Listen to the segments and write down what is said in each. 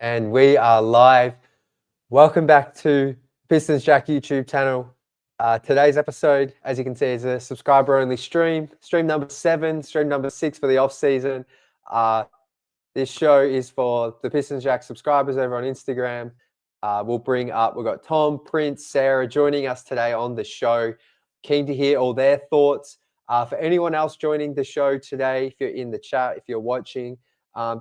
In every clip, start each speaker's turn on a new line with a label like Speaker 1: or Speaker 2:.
Speaker 1: And we are live. Welcome back to Pistons Jack YouTube channel. Today's episode, as you can see, is a subscriber-only stream. Stream number 7, stream number 6 for the off-season. This show is for the Pistons Jack subscribers over on Instagram. We've got Tom, Prince, Sarah joining us today on the show. Keen to hear all their thoughts. For anyone else joining the show today, if you're in the chat, if you're watching,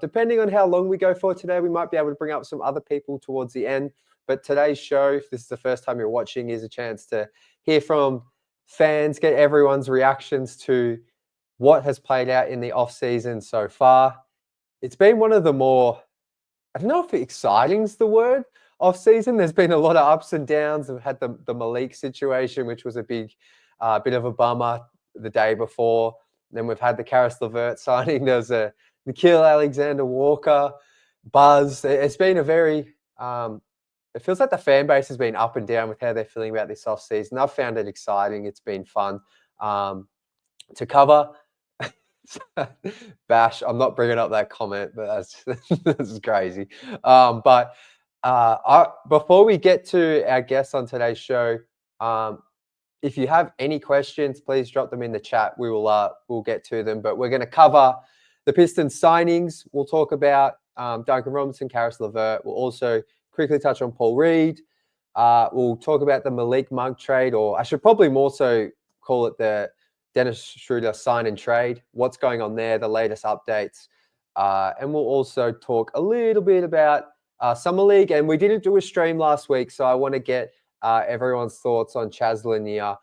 Speaker 1: depending on how long we go for today, we might be able to bring up some other people towards the end. But today's show, if this is the first time you're watching, is a chance to hear from fans, get everyone's reactions to what has played out in the off-season so far. It's been one of the more, I don't know if exciting's the word, off-season. There's been a lot of ups and downs. We've had the Malik situation, which was a big bit of a bummer the day before. Then we've had the Karis LeVert signing. There was a Nikhil Alexander-Walker buzz. It's been a very, it feels like the fan base has been up and down with how they're feeling about this offseason. I've found it exciting. It's been fun to cover. Bash, I'm not bringing up that comment, but that's crazy. But before we get to our guests on today's show, if you have any questions, please drop them in the chat. We'll get to them. But we're going to cover the Pistons signings. We'll talk about Duncan Robinson, Karis LeVert. We'll also quickly touch on Paul Reed. We'll talk about the Malik Monk trade, or I should probably more so call it the Dennis Schroder sign and trade. What's going on there, the latest updates. And we'll also talk a little bit about Summer League. And we didn't do a stream last week, so I want to get everyone's thoughts on Chaz Lanier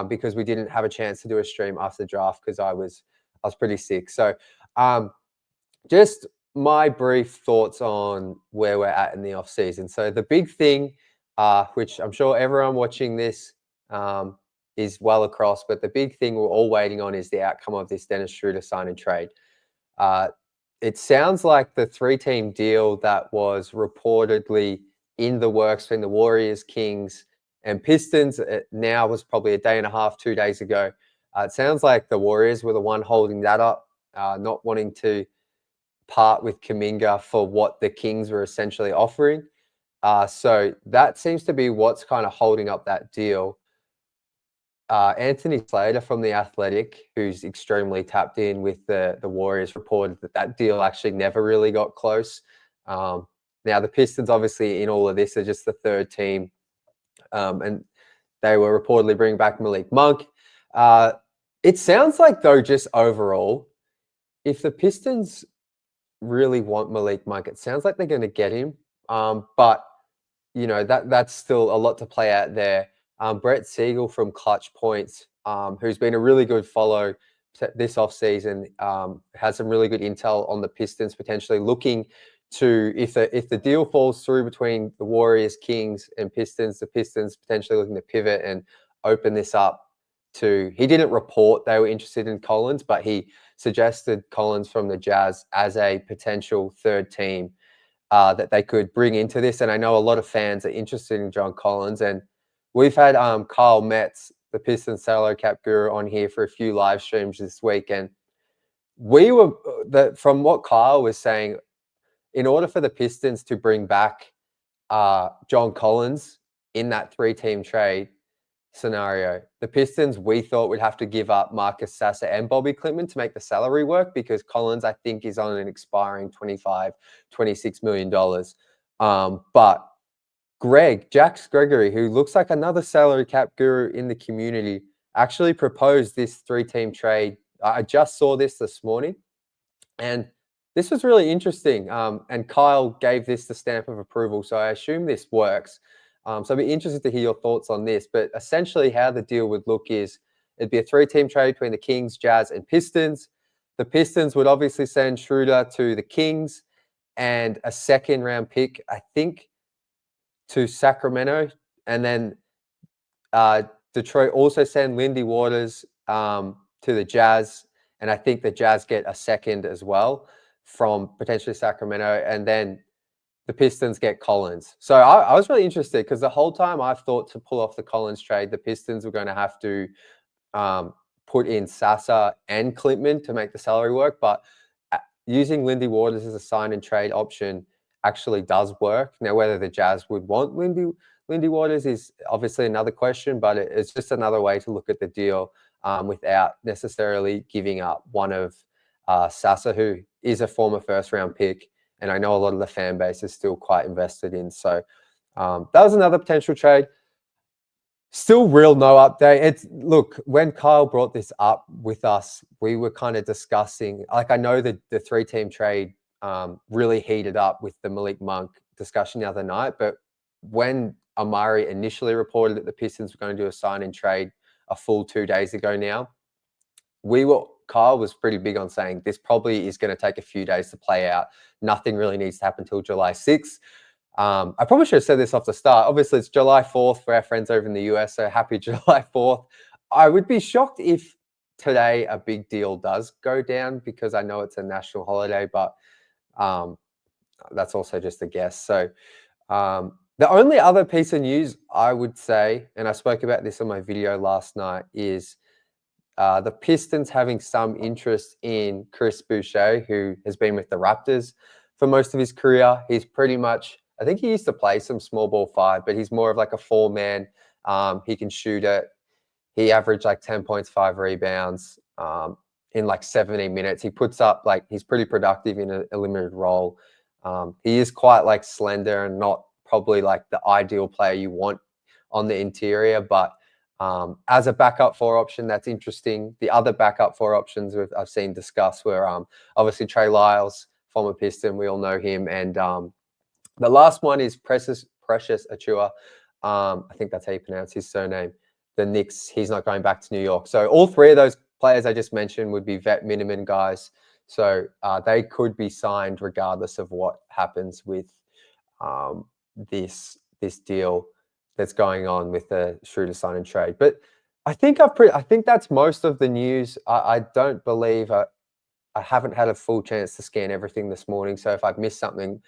Speaker 1: because we didn't have a chance to do a stream after the draft because I was pretty sick. So just my brief thoughts on where we're at in the off season. So the big thing, which I'm sure everyone watching this is well across, but the big thing we're all waiting on is the outcome of this Dennis Schroder sign and trade. It sounds like the 3-team deal that was reportedly in the works between the Warriors, Kings, and Pistons now was probably a day and a half, 2 days ago. It sounds like the Warriors were the one holding that up, not wanting to part with Kuminga for what the Kings were essentially offering. So that seems to be what's kind of holding up that deal. Anthony Slater from The Athletic, who's extremely tapped in with the Warriors, reported that deal actually never really got close. Now, the Pistons, obviously, in all of this, are just the third team. And they were reportedly bringing back Malik Monk. It sounds like, though, just overall, if the Pistons really want Malik Monk, it sounds like they're going to get him. But, you know, that's still a lot to play out there. Brett Siegel from Clutch Points, who's been a really good follow this offseason, has some really good intel on the Pistons potentially looking to, if the deal falls through between the Warriors, Kings, and Pistons, the Pistons potentially looking to pivot and open this up to, he didn't report they were interested in Collins, but he suggested Collins from the Jazz as a potential third team that they could bring into this. And I know a lot of fans are interested in John Collins, and we've had Kyle Metz, the Pistons salary cap guru, on here for a few live streams this week. And we were, from what Kyle was saying, in order for the Pistons to bring back John Collins in that 3-team trade scenario, the Pistons, we thought, would have to give up Marcus Sasser and Bobby Klintman to make the salary work, because Collins, I think, is on an expiring $26 million. But Jax Gregory, who looks like another salary cap guru in the community, actually proposed this 3-team trade. I just saw this morning, and this was really interesting. And Kyle gave this the stamp of approval, so I assume this works. So I'd be interested to hear your thoughts on this. But essentially how the deal would look is it'd be a 3-team trade between the Kings, Jazz, and Pistons. The Pistons would obviously send Schroder to the Kings and a second-round pick, I think, to Sacramento. And then Detroit also send Lindy Waters to the Jazz. And I think the Jazz get a second as well from potentially Sacramento. And then the Pistons get Collins. So I was really interested, because the whole time I thought to pull off the Collins trade, the Pistons were going to have to put in Sasser and Klintman to make the salary work. But using Lindy Waters as a sign and trade option actually does work. Now, whether the Jazz would want Lindy Waters is obviously another question, but it's just another way to look at the deal without necessarily giving up one of Sasa, who is a former first-round pick, and I know a lot of the fan base is still quite invested in. So that was another potential trade. Still real no update. Look, when Kyle brought this up with us, we were kind of discussing, like, I know that the 3-team trade really heated up with the Malik Monk discussion the other night, but when Amari initially reported that the Pistons were going to do a sign and trade a full 2 days ago now, Kyle was pretty big on saying this probably is going to take a few days to play out. Nothing really needs to happen until July 6th. I probably should have said this off the start. Obviously, it's July 4th for our friends over in the US, so happy July 4th. I would be shocked if today a big deal does go down, because I know it's a national holiday, but that's also just a guess. So the only other piece of news I would say, and I spoke about this on my video last night, is the Pistons having some interest in Chris Boucher, who has been with the Raptors for most of his career. He's pretty much, I think he used to play some small ball 5, but he's more of like a 4-man. He can shoot it. He averaged like 10 points, 5 rebounds in like 17 minutes. He puts up, like, he's pretty productive in a limited role. He is quite like slender and not probably like the ideal player you want on the interior, but as a backup 4 option, that's interesting. The other backup 4 options I've seen discussed were obviously Trey Lyles, former Piston. We all know him. And the last one is Precious Achua. I think that's how you pronounce his surname. The Knicks, he's not going back to New York. So all 3 of those players I just mentioned would be vet minimum guys. So they could be signed regardless of what happens with this deal that's going on with the Schroder sign and trade. But I think that's most of the news. I don't believe I haven't had a full chance to scan everything this morning. So if I've missed something,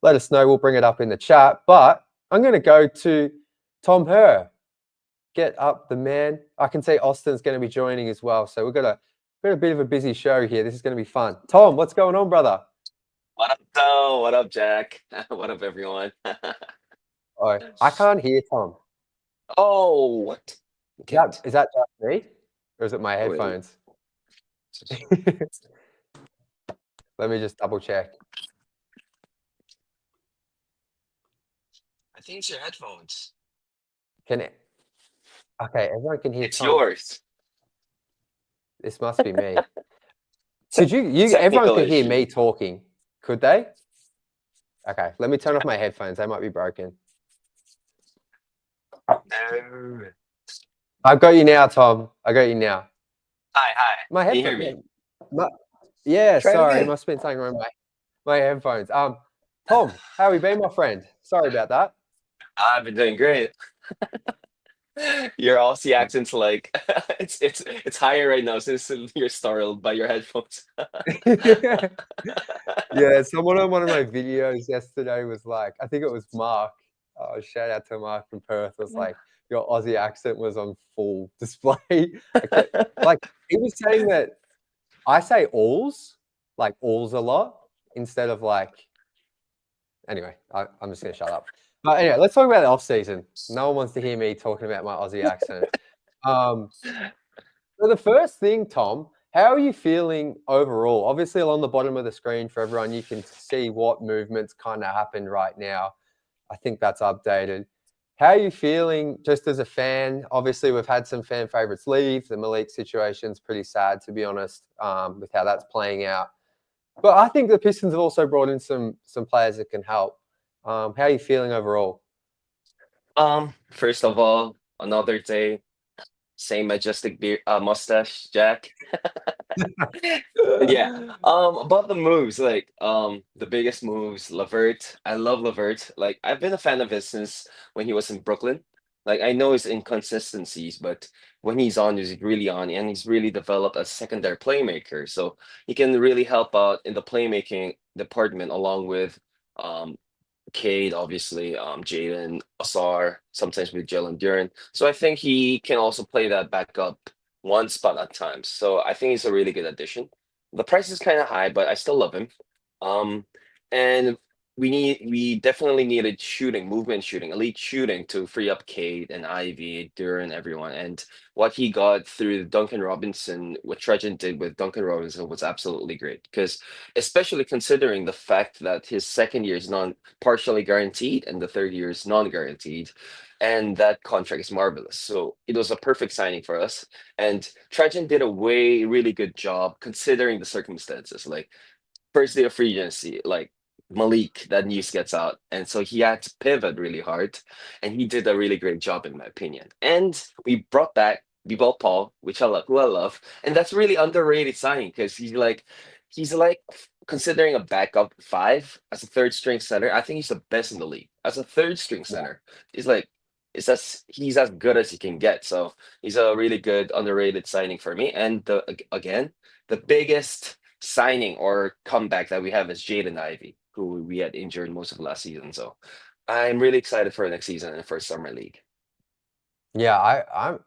Speaker 1: let us know. We'll bring it up in the chat. But I'm going to go to Tom Herr. Get up the man. I can see Austin's going to be joining as well. So we've got a bit of a busy show here. This is going to be fun. Tom, what's going on, brother?
Speaker 2: What up, Tom? What up, Jack? What up, everyone?
Speaker 1: Oh, I can't hear Tom.
Speaker 2: Oh, what?
Speaker 1: Is that just me? Or is it my headphones? Let me just double check.
Speaker 2: I think it's your headphones.
Speaker 1: Okay, everyone can hear
Speaker 2: It's
Speaker 1: Tom.
Speaker 2: yours.
Speaker 1: This must be me. Could everyone could hear me talking, could they? Okay, let me turn off my headphones. They might be broken.
Speaker 2: No.
Speaker 1: I've got you now, Tom. I got you now.
Speaker 2: Hi.
Speaker 1: My
Speaker 2: Can you
Speaker 1: headphones.
Speaker 2: hear me?
Speaker 1: Yeah,
Speaker 2: Try it
Speaker 1: sorry.
Speaker 2: again.
Speaker 1: It must have been something wrong with my headphones. Tom, how have you been, my friend? Sorry about that.
Speaker 2: I've been doing great. Your Aussie accent's like it's higher right now since you're startled by your headphones.
Speaker 1: Yeah, someone on one of my videos yesterday was like, I think it was Mark. Shout out to Mark from Perth. Was like, your Aussie accent was on full display. Like, he was saying that I say alls a lot instead of like. Anyway, I'm just gonna shut up. But anyway, let's talk about the off season. No one wants to hear me talking about my Aussie accent. So the first thing, Tom, how are you feeling overall? Obviously, along the bottom of the screen for everyone, you can see what movements kind of happened right now. I think that's updated. How are you feeling just as a fan? Obviously, we've had some fan favorites leave. The Malik situation's pretty sad, to be honest, with how that's playing out. But I think the Pistons have also brought in some players that can help. How are you feeling overall?
Speaker 2: First of all, another day, same majestic mustache, Jack. Yeah. About the moves, like the biggest moves, LeVert. I love LeVert. Like I've been a fan of his since when he was in Brooklyn. Like I know his inconsistencies, but when he's on, he's really on, and he's really developed as a secondary playmaker. So he can really help out in the playmaking department along with um Cade, obviously, Jaden, Asar, sometimes with Jalen Duran. So I think he can also play that backup one spot at times. So I think he's a really good addition. The price is kind of high, but I still love him. Um, and we definitely needed shooting, movement shooting, elite shooting to free up Cade and Ivy, Duran, everyone. And what he got through Duncan Robinson, what Trajan did with Duncan Robinson was absolutely great. Because especially considering the fact that his second year is non partially guaranteed and the third year is non-guaranteed. And that contract is marvelous. So it was a perfect signing for us. And Trajan did a really good job considering the circumstances. Like first day of free agency, like Malik, that news gets out. And so he had to pivot really hard. And he did a really great job, in my opinion. And we brought back Bebop Paul, which I love, who I love. And that's really underrated signing because he's like considering a backup five as a third string center. I think he's the best in the league. As a third string
Speaker 1: Yeah.
Speaker 2: center, he's like he's as good as he can get. So he's a really good underrated signing for me. And again, the biggest signing or comeback that we have is Jaden Ivey, who we had injured most of last season. So I'm really excited for next season and for summer league.
Speaker 1: Yeah,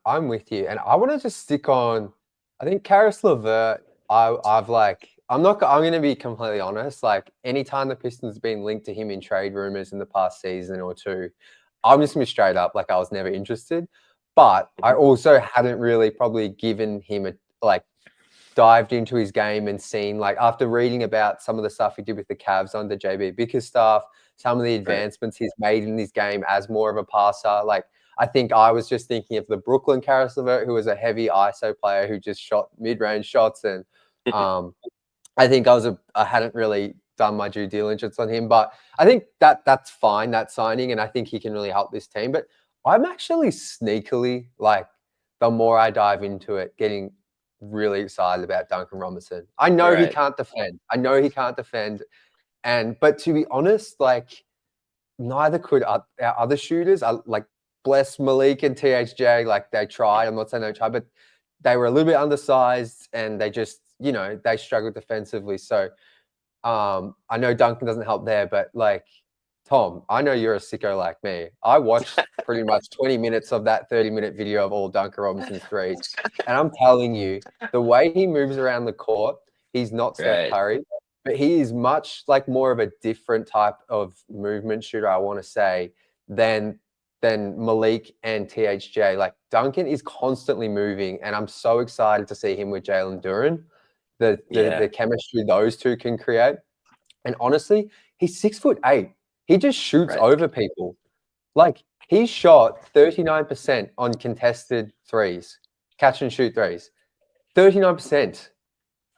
Speaker 1: I'm with you, and I want to just stick on. I think Karis LeVert. I've like I'm not. I'm going to be completely honest. Like anytime the Pistons have been linked to him in trade rumors in the past season or two, I'm just gonna be straight up. Like I was never interested, but I
Speaker 2: Mhm.
Speaker 1: also hadn't really probably given him a like dived into his game and seen like after reading about some of the stuff he did with the Cavs under JB Bickerstaff, some of the
Speaker 2: Right.
Speaker 1: advancements he's made in his game as more of a passer. Like I think I was just thinking of the Brooklyn Karis LeVert, who was a heavy ISO player who just shot mid-range shots, and um, I think I hadn't really done my due diligence on him, but I think that's fine, that signing, and I think he can really help this team. But I'm actually sneakily like the more I dive into it, getting really excited about Duncan Robinson. I know he
Speaker 2: Right.
Speaker 1: can't defend. I know he can't defend, and but to be honest, like neither could our other shooters. I like bless Malik and THJ. Like they tried. I'm not saying they tried, but they were a little bit undersized and they just, they struggled defensively. So I know Duncan doesn't help there, but like Tom, I know you're a sicko like me. I watched pretty much 20 minutes of that 30-minute video of all Duncan Robinson's threes. And I'm telling you, the way he moves around the court, he's not Steph
Speaker 2: Right.
Speaker 1: Curry, but he is much like more of a different type of movement shooter, I want to say, than Malik and THJ. Like Duncan is constantly moving, and I'm so excited to see him with Jalen Duran. The
Speaker 2: Yeah.
Speaker 1: chemistry those two can create. And honestly, he's 6'8". He just shoots
Speaker 2: Right.
Speaker 1: over people. Like he shot 39% on contested threes, catch and shoot threes. 39%.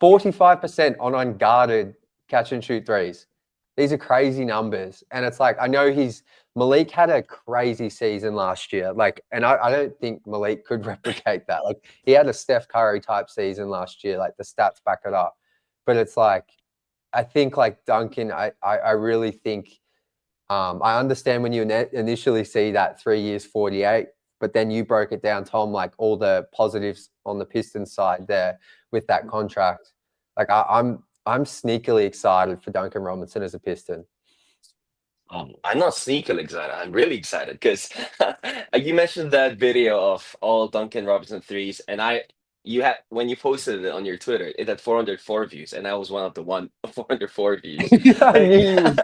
Speaker 1: 45% on unguarded catch and shoot threes. These are crazy numbers. And it's like, I know Malik had a crazy season last year. Like, and I don't think Malik could replicate that. Like, he had a Steph Curry type season last year. Like, the stats back it up. But it's like, I think like Duncan, I really think I understand when you initially see that 3 years, 48, but then you broke it down, Tom, like all the positives on the Pistons side there with that contract. Like I'm sneakily excited for Duncan Robinson as a Piston.
Speaker 2: I'm not sneakily excited. I'm really excited because you mentioned that video of all Duncan Robinson threes, and you had when you posted it on your Twitter, it had 404 views, and I was one of the 404 views.
Speaker 1: I
Speaker 2: Like,
Speaker 1: knew you.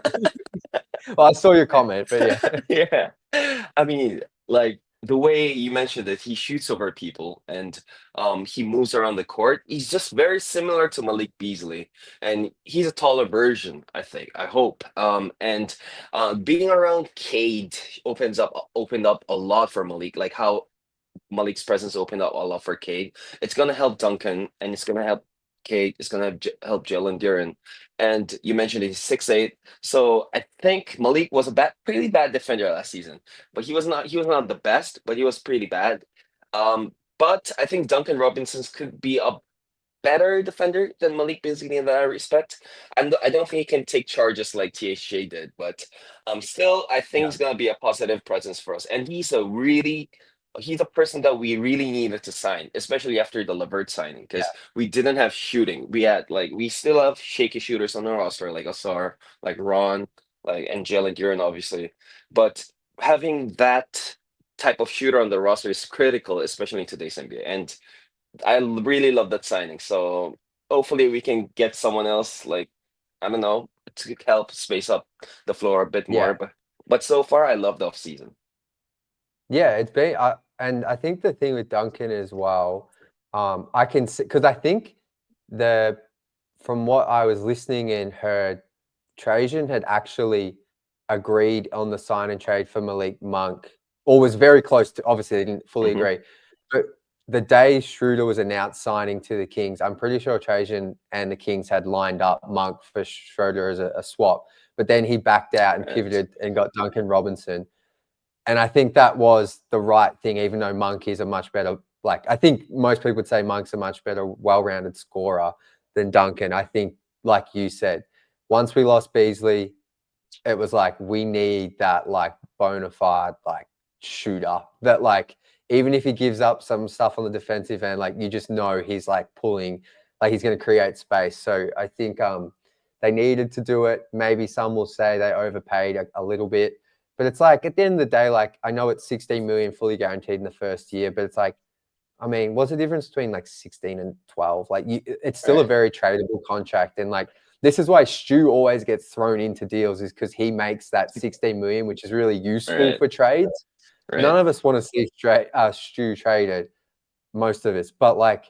Speaker 1: Well, I saw your comment, but yeah.
Speaker 2: yeah. I mean, like the way you mentioned it, he shoots over people and he moves around the court. He's just very similar to Malik Beasley, and he's a taller version, I think. I hope. And being around Cade opened up a lot for Malik, like how Malik's presence opened up a lot for Cade. It's gonna help Duncan, and it's gonna help Cade. It's gonna help Jalen Duran. And you mentioned he's 6'8", so I think Malik was a pretty bad defender last season. But he was not the best, but he was pretty bad. But I think Duncan Robinson's could be a better defender than Malik Beasley in that respect. I don't think he can take charges like THJ did, but still, I think
Speaker 1: Yeah.
Speaker 2: he's gonna be a positive presence for us. And he's a person that we really needed to sign, especially after the LeVert signing,
Speaker 1: Yeah.
Speaker 2: because we didn't have shooting. We still have shaky shooters on the roster, like Asar, like Ron, like and Jalen Duren, obviously. But having that type of shooter on the roster is critical, especially in today's NBA. And really love that signing. So hopefully we can get someone else. Like I don't know, to help space up the floor a bit
Speaker 1: Yeah.
Speaker 2: more. But so far, I love the offseason.
Speaker 1: Yeah, it's been, and I think the thing with Duncan as well, I can see, because I think from what I was listening and heard, Trajan had actually agreed on the sign and trade for Malik Monk, or was very close to, obviously they didn't fully agree, but the day Schroder was announced signing to the Kings, I'm pretty sure Trajan and the Kings had lined up Monk for Schroder as a swap, but then he backed out and pivoted and got Duncan Robinson. And I think that was the right thing, even though Monk is a much better, like, I think most people would say Monk's a much better, well-rounded scorer than Duncan. I think, like you said, once we lost Beasley, it was like, we need that, like, bona fide, like, shooter that, like, even if he gives up some stuff on the defensive end, like, you just know he's, like, pulling, like, he's going to create space. So I think they needed to do it. Maybe some will say they overpaid a little bit. But it's like, at the end of the day, like, I know it's 16 million fully guaranteed in the first year, but it's like, I mean, what's the difference between like 16 and 12? Like, it's still a very tradable contract. And like, this is why Stu always gets thrown into deals, is because he makes that 16 million, which is really useful for trades. None of us want to see Stu traded, most of us. But like,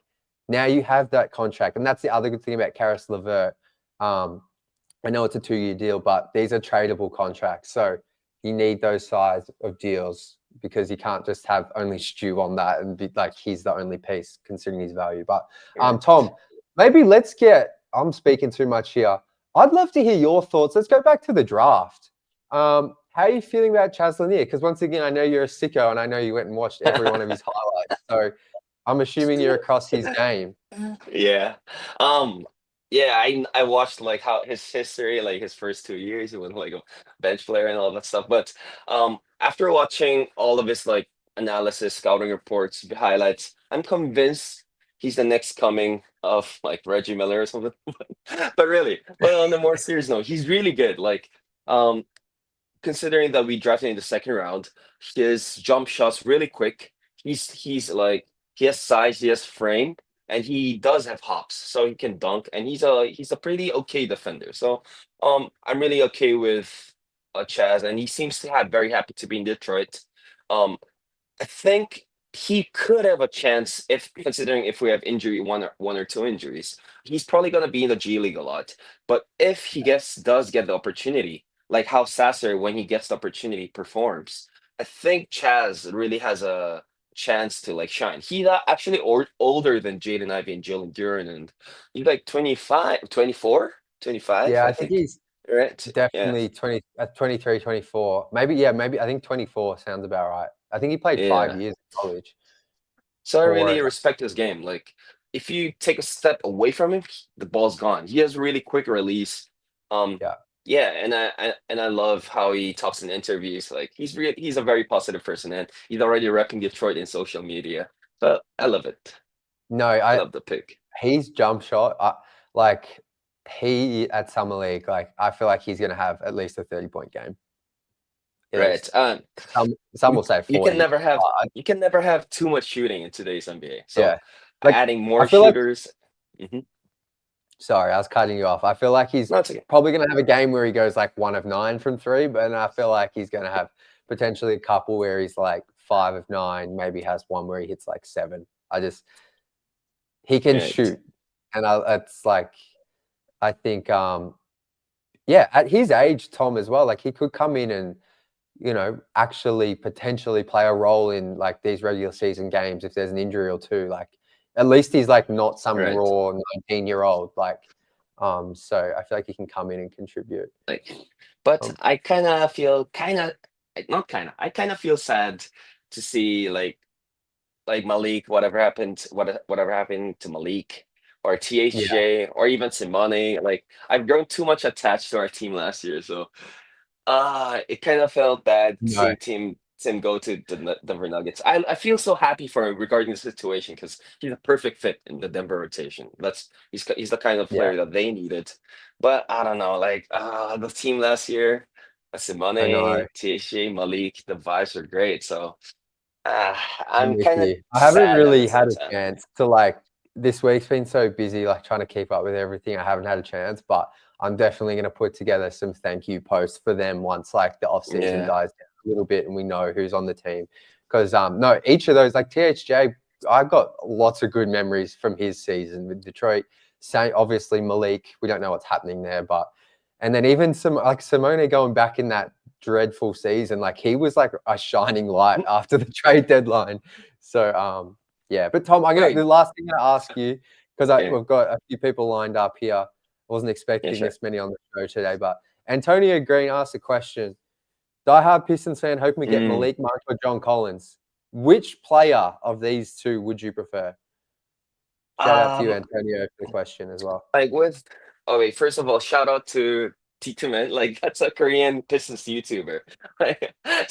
Speaker 1: now you have that contract. And that's the other good thing about Karis LeVert. I know it's a 2-year deal, but these are tradable contracts. So you need those size of deals, because you can't just have only Stu on that and be like, he's the only piece considering his value. But Tom, maybe I'm speaking too much here. I'd love to hear your thoughts. Let's go back to the draft. How are you feeling about Chaz Lanier? Because once again, I know you're a sicko and I know you went and watched every one of his highlights. So I'm assuming you're across his game.
Speaker 2: Yeah. Yeah, I watched like how his history, like his first 2 years, he was like a bench player and all that stuff. But after watching all of his like analysis, scouting reports, highlights, I'm convinced he's the next coming of like Reggie Miller or something. But on the more serious note, he's really good. Like um considering that we drafted in the second round, his jump shot's really quick. He's like, he has size, he has frame, and he does have hops, so he can dunk, and he's a pretty okay defender. So I'm really okay with Chaz, and he seems to have very happy to be in Detroit. I think he could have a chance, if considering if we have injury, one or two injuries. He's probably gonna be in the G League a lot. But if he does get the opportunity, like how Sasser, when he gets the opportunity, performs, I think Chaz really has a chance to like shine. He's actually older than Jaden Ivey and Jalen Duran, and he's like 25, 24, 25,
Speaker 1: Yeah,
Speaker 2: I
Speaker 1: I think
Speaker 2: think.
Speaker 1: he's
Speaker 2: Right? Yeah.
Speaker 1: definitely 23, 24. Maybe, I think 24 sounds about right. I think he played 5
Speaker 2: Yeah.
Speaker 1: years in college
Speaker 2: So I
Speaker 1: for
Speaker 2: really
Speaker 1: it.
Speaker 2: respect his game. Like, if you take a step away from him, the ball's gone. He has really quick release. Um,
Speaker 1: Yeah.
Speaker 2: yeah, and I love how he talks in interviews. Like, he's a very positive person, and he's already repping Detroit in social media. So I love it.
Speaker 1: No,
Speaker 2: I love the pick.
Speaker 1: his jump shot, like, he at Summer League, like, I feel like he's going to have at least a 30-point game. At
Speaker 2: Right.
Speaker 1: least. Some will say
Speaker 2: You can
Speaker 1: 40.
Speaker 2: never have too much shooting in today's NBA. So
Speaker 1: Yeah. Like,
Speaker 2: adding
Speaker 1: I
Speaker 2: more
Speaker 1: feel like,
Speaker 2: shooters. Mhm.
Speaker 1: sorry, I was cutting you off. I feel like he's
Speaker 2: No, it's okay.
Speaker 1: probably going to have a game where he goes like 1 of 9 from 3, but then I feel like he's going to have potentially a couple where he's like 5 of 9, maybe has one where he hits like 7. He can
Speaker 2: Right.
Speaker 1: shoot. And it's like, I think, yeah, at his age, Tom, as well, like, he could come in and, actually potentially play a role in like these regular season games if there's an injury or two. Like, at least he's like not some
Speaker 2: Right.
Speaker 1: raw 19-year-old. Like, so I feel like he can come in and contribute.
Speaker 2: Like, but I kind of feel sad to see like Malik, whatever happened to Malik or
Speaker 1: Yeah,
Speaker 2: THJ or even Simone. Like, I've grown too much attached to our team last year, so it kind of felt bad
Speaker 1: no,
Speaker 2: seeing Tim go to the Denver Nuggets. I feel so happy for him regarding the situation, because he's a perfect fit in the Denver rotation. He's the kind of
Speaker 1: yeah,
Speaker 2: player that they needed. But I don't know, like the team last year,
Speaker 1: I know.
Speaker 2: Simone, THJ, Malik, the vibes are great. So
Speaker 1: I'm
Speaker 2: I'm
Speaker 1: with
Speaker 2: kind of
Speaker 1: you. I haven't
Speaker 2: sad at the
Speaker 1: really
Speaker 2: same
Speaker 1: had a
Speaker 2: time.
Speaker 1: chance to, like, this week's been so busy, like, trying to keep up with everything. I haven't had a chance, but I'm definitely going to put together some thank you posts for them once like the off season dies down a little bit and we know who's on the team. Because no, each of those, like THJ, I got lots of good memories from his season with Detroit. Obviously Malik, we don't know what's happening there, and then even some like Simone going back in that dreadful season, like he was like a shining light after the trade deadline. So yeah, but Tom, the last thing I'm gonna ask you, because we've got a few people lined up here. I wasn't expecting this many on the show today, but Antonio Green asked a question. Diehard Pistons fan hoping to get Malik Monk or John Collins. Which player of these two would you prefer? Shout out to you, Antonio, for the question as well.
Speaker 2: First of all, shout out to T2Man. Like, that's a Korean Pistons YouTuber.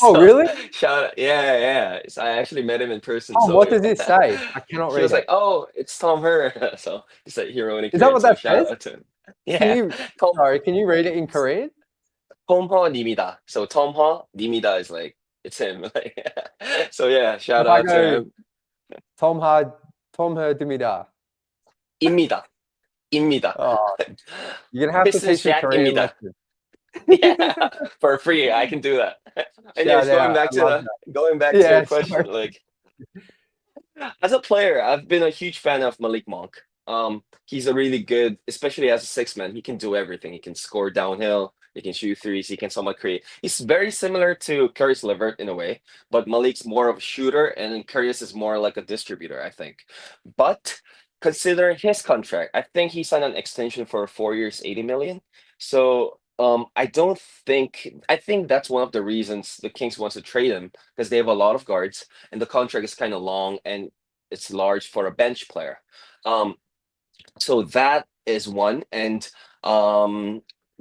Speaker 1: Oh, really?
Speaker 2: Shout out. Yeah. So I actually met him in person.
Speaker 1: Oh,
Speaker 2: so
Speaker 1: what does it say? I cannot read it.
Speaker 2: He was like, oh, it's Tom Her. So he's like, Hero.
Speaker 1: Is that what that
Speaker 2: shout
Speaker 1: says?
Speaker 2: out to him. Yeah.
Speaker 1: Can you read it in Korean?
Speaker 2: Tomha Nimida. So Tomha Nimida is like, it's him. So yeah, shout out to him.
Speaker 1: Tomha Dimida.
Speaker 2: Imida.
Speaker 1: Oh, you're gonna have to teach me Korean lesson.
Speaker 2: Yeah, for free. I can do that. Anyways, going back to your question, like, as a player, I've been a huge fan of Malik Monk. He's a really good, especially as a six man. He can do everything. He can score downhill. He can shoot threes. He can somewhat create. He's very similar to Karis LeVert in a way, but Malik's more of a shooter, and Karis is more like a distributor, I think. But considering his contract, I think he signed an extension for 4 years, 80 million. So I think that's one of the reasons the Kings wants to trade him, because they have a lot of guards and the contract is kind of long and it's large for a bench player. So that is one. And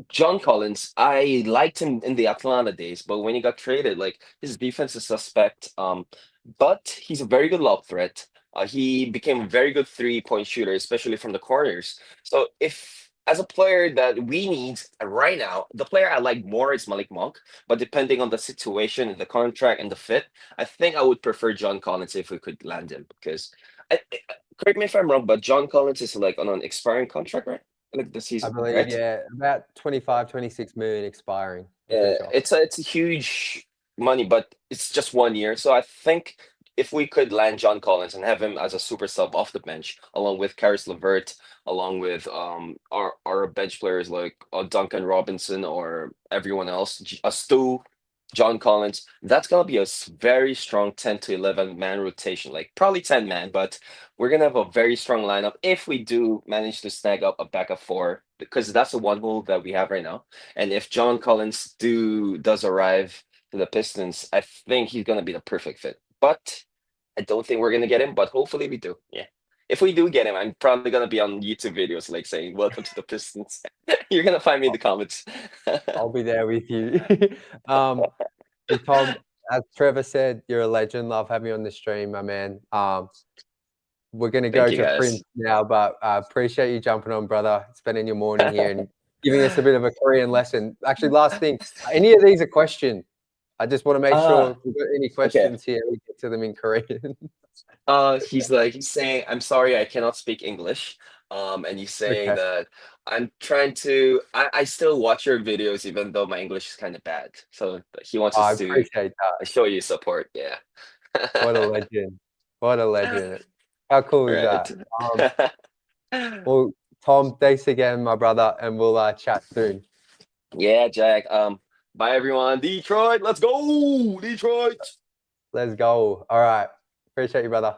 Speaker 2: John Collins, I liked him in the Atlanta days, but when he got traded, like, his defense is suspect. But he's a very good lob threat. He became a very good 3-point shooter, especially from the corners. So if, as a player that we need right now, the player I like more is Malik Monk, but depending on the situation and the contract and the fit, I think I would prefer John Collins if we could land him, because correct me if I'm wrong, but John Collins is like on an expiring contract, right? Like the season,
Speaker 1: I believe,
Speaker 2: right?
Speaker 1: yeah, about 25, 26 million expiring.
Speaker 2: Yeah, it's a huge money, but it's just 1 year. So I think if we could land John Collins and have him as a super sub off the bench, along with Karis LeVert, along with our bench players like Duncan Robinson or everyone else, Stu, John Collins, that's gonna be a very strong 10 to 11 man rotation, like probably 10 man, but we're gonna have a very strong lineup if we do manage to snag up a backup four, because that's the one hole that we have right now. And if John Collins does arrive to the Pistons, I think he's gonna be the perfect fit. But I don't think we're gonna get him, but hopefully we do. Yeah. If we do get him, I'm probably gonna be on YouTube videos like saying "Welcome to the Pistons." You're gonna find me in the comments.
Speaker 1: I'll be there with you. And Tom, as Trevor said, you're a legend. Love having you on the stream, my man. We're gonna go to Prince now, but I appreciate you jumping on, brother. Spending your morning here and giving us a bit of a Korean lesson. Actually, last thing, any of these a question? I just want to make sure if we've got any questions here, we get to them in Korean.
Speaker 2: He's saying, I'm sorry, I cannot speak English. And he's saying that I'm trying to, I still watch your videos, even though my English is kind of bad. So he wants us to
Speaker 1: appreciate that.
Speaker 2: Show you support. Yeah.
Speaker 1: What a legend. What a legend. How cool is that? Well, Tom, thanks again, my brother, and we'll chat soon.
Speaker 2: Yeah, Jack. Bye, everyone. Detroit, let's go. Detroit.
Speaker 1: Let's go. All right. Appreciate you, brother.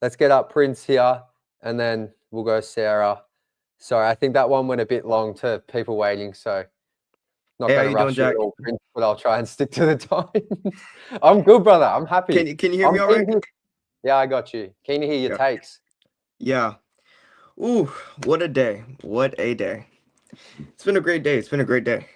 Speaker 1: Let's get up Prince here, and then we'll go Sarah. Sorry, I think that one went a bit long to people waiting, so not going to rush you at all, Prince, but I'll try and stick to the time. I'm good, brother. I'm happy.
Speaker 3: Can you hear me all right?
Speaker 1: Yeah, I got you. Keen to hear your takes.
Speaker 3: Yeah. Ooh, what a day. What a day. It's been a great day. It's been a great day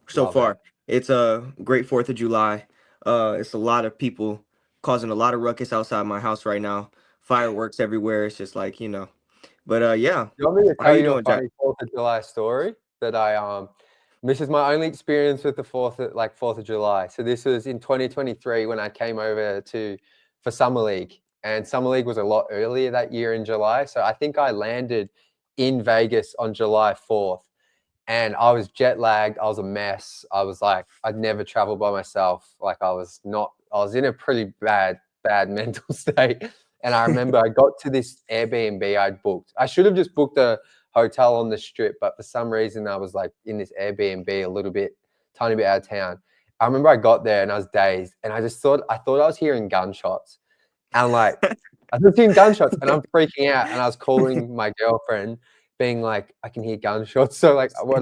Speaker 3: so far. It's a great 4th of July. It's a lot of people causing a lot of ruckus outside my house right now. Fireworks everywhere. It's just like, But yeah.
Speaker 1: You want me to tell you a funny 4th of July story that this is my only experience with the 4th of July. So this was in 2023 when I came over for Summer League, and Summer League was a lot earlier that year in July. So I think I landed in Vegas on July 4th. and I was jet lagged. I was a mess. I was like, I'd never traveled by myself. Like I was in a pretty bad mental state. And I remember I got to this Airbnb I'd booked. I should have just booked a hotel on the strip, but for some reason I was like in this Airbnb tiny bit out of town. I remember I got there and I was dazed, and I thought I was hearing gunshots. And like I was hearing gunshots and I'm freaking out, and I was calling my girlfriend being like, I can hear gunshots. So like and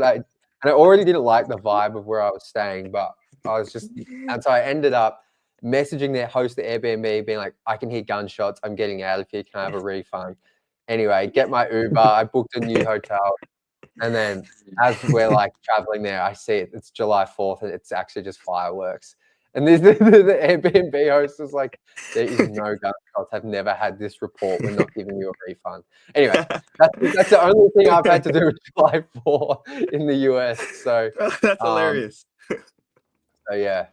Speaker 1: I already didn't like the vibe of where I was staying, but and so I ended up messaging their host, the Airbnb, being like, I can hear gunshots. I'm getting out of here. Can I have a refund? Anyway, get my Uber. I booked a new hotel. And then as we're like traveling there, I see it's July 4th and it's actually just fireworks. And the Airbnb host was like, there is no gunshots. I've never had this report. We're not giving you a refund. Anyway, that's the only thing I've had to do with July 4 in the US. So
Speaker 3: That's hilarious.
Speaker 1: So yeah.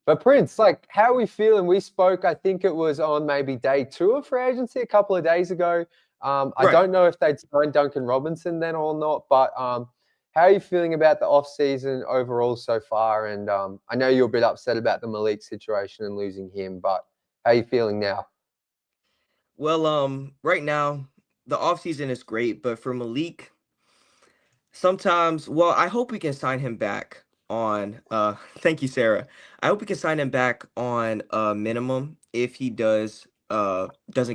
Speaker 1: But Prince, like, how are we feeling? We spoke, I think it was on maybe day 2 of free agency a couple of days ago. I don't know if they'd signed Duncan Robinson then or not, but how are you feeling about the offseason overall so far? And I know you're a bit upset about the Malik situation and losing him, but how are you feeling now?
Speaker 3: Well, right now, the offseason is great, but for Malik, sometimes, well, I hope we can sign him back on thank you, Sarah. I hope we can sign him back on a minimum if he doesn't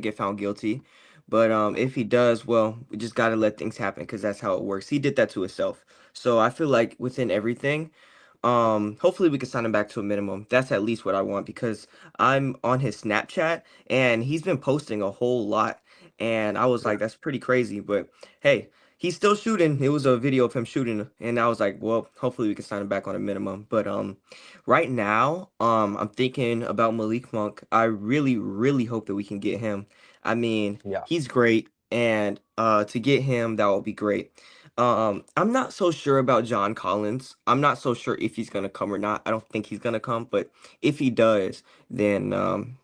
Speaker 3: get found guilty. But if he does, well, we just gotta let things happen because that's how it works. He did that to himself. So I feel like within everything, hopefully we can sign him back to a minimum. That's at least what I want because I'm on his Snapchat and he's been posting a whole lot. And I was like, that's pretty crazy. But hey, he's still shooting. It was a video of him shooting, and I was like, well, hopefully we can sign him back on a minimum. But right now, I'm thinking about Malik Monk. I really, really hope that we can get him. I mean,
Speaker 1: Yeah.
Speaker 3: he's great, and to get him, that would be great. I'm not so sure about John Collins. I'm not so sure if he's gonna come or not. I don't think he's gonna come, but if he does, then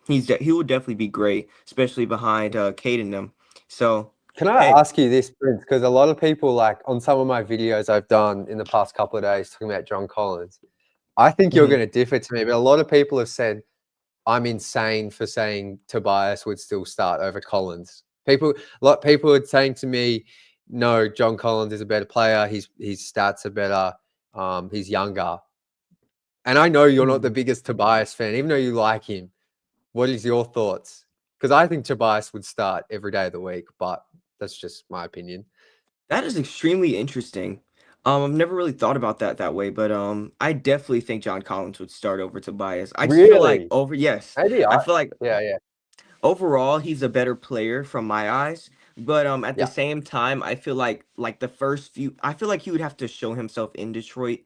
Speaker 3: he would definitely be great, especially behind Cade and them. So
Speaker 1: Can I ask you this, Prince? Because a lot of people, like on some of my videos I've done in the past couple of days talking about John Collins, I think you're going to differ to me, but a lot of people have said I'm insane for saying Tobias would still start over Collins. A lot of people are saying to me, no, John Collins is a better player. His stats are better. He's younger. And I know you're not the biggest Tobias fan, even though you like him. What is your thoughts? Because I think Tobias would start every day of the week, but that's just my opinion.
Speaker 3: That is extremely interesting. I've never really thought about that way, but I definitely think John Collins would start over Tobias. I just feel like yes.
Speaker 1: Maybe
Speaker 3: I feel like
Speaker 1: yeah.
Speaker 3: overall he's a better player from my eyes, but at the
Speaker 1: Yeah.
Speaker 3: same time, I feel like the first few, I feel like he would have to show himself in Detroit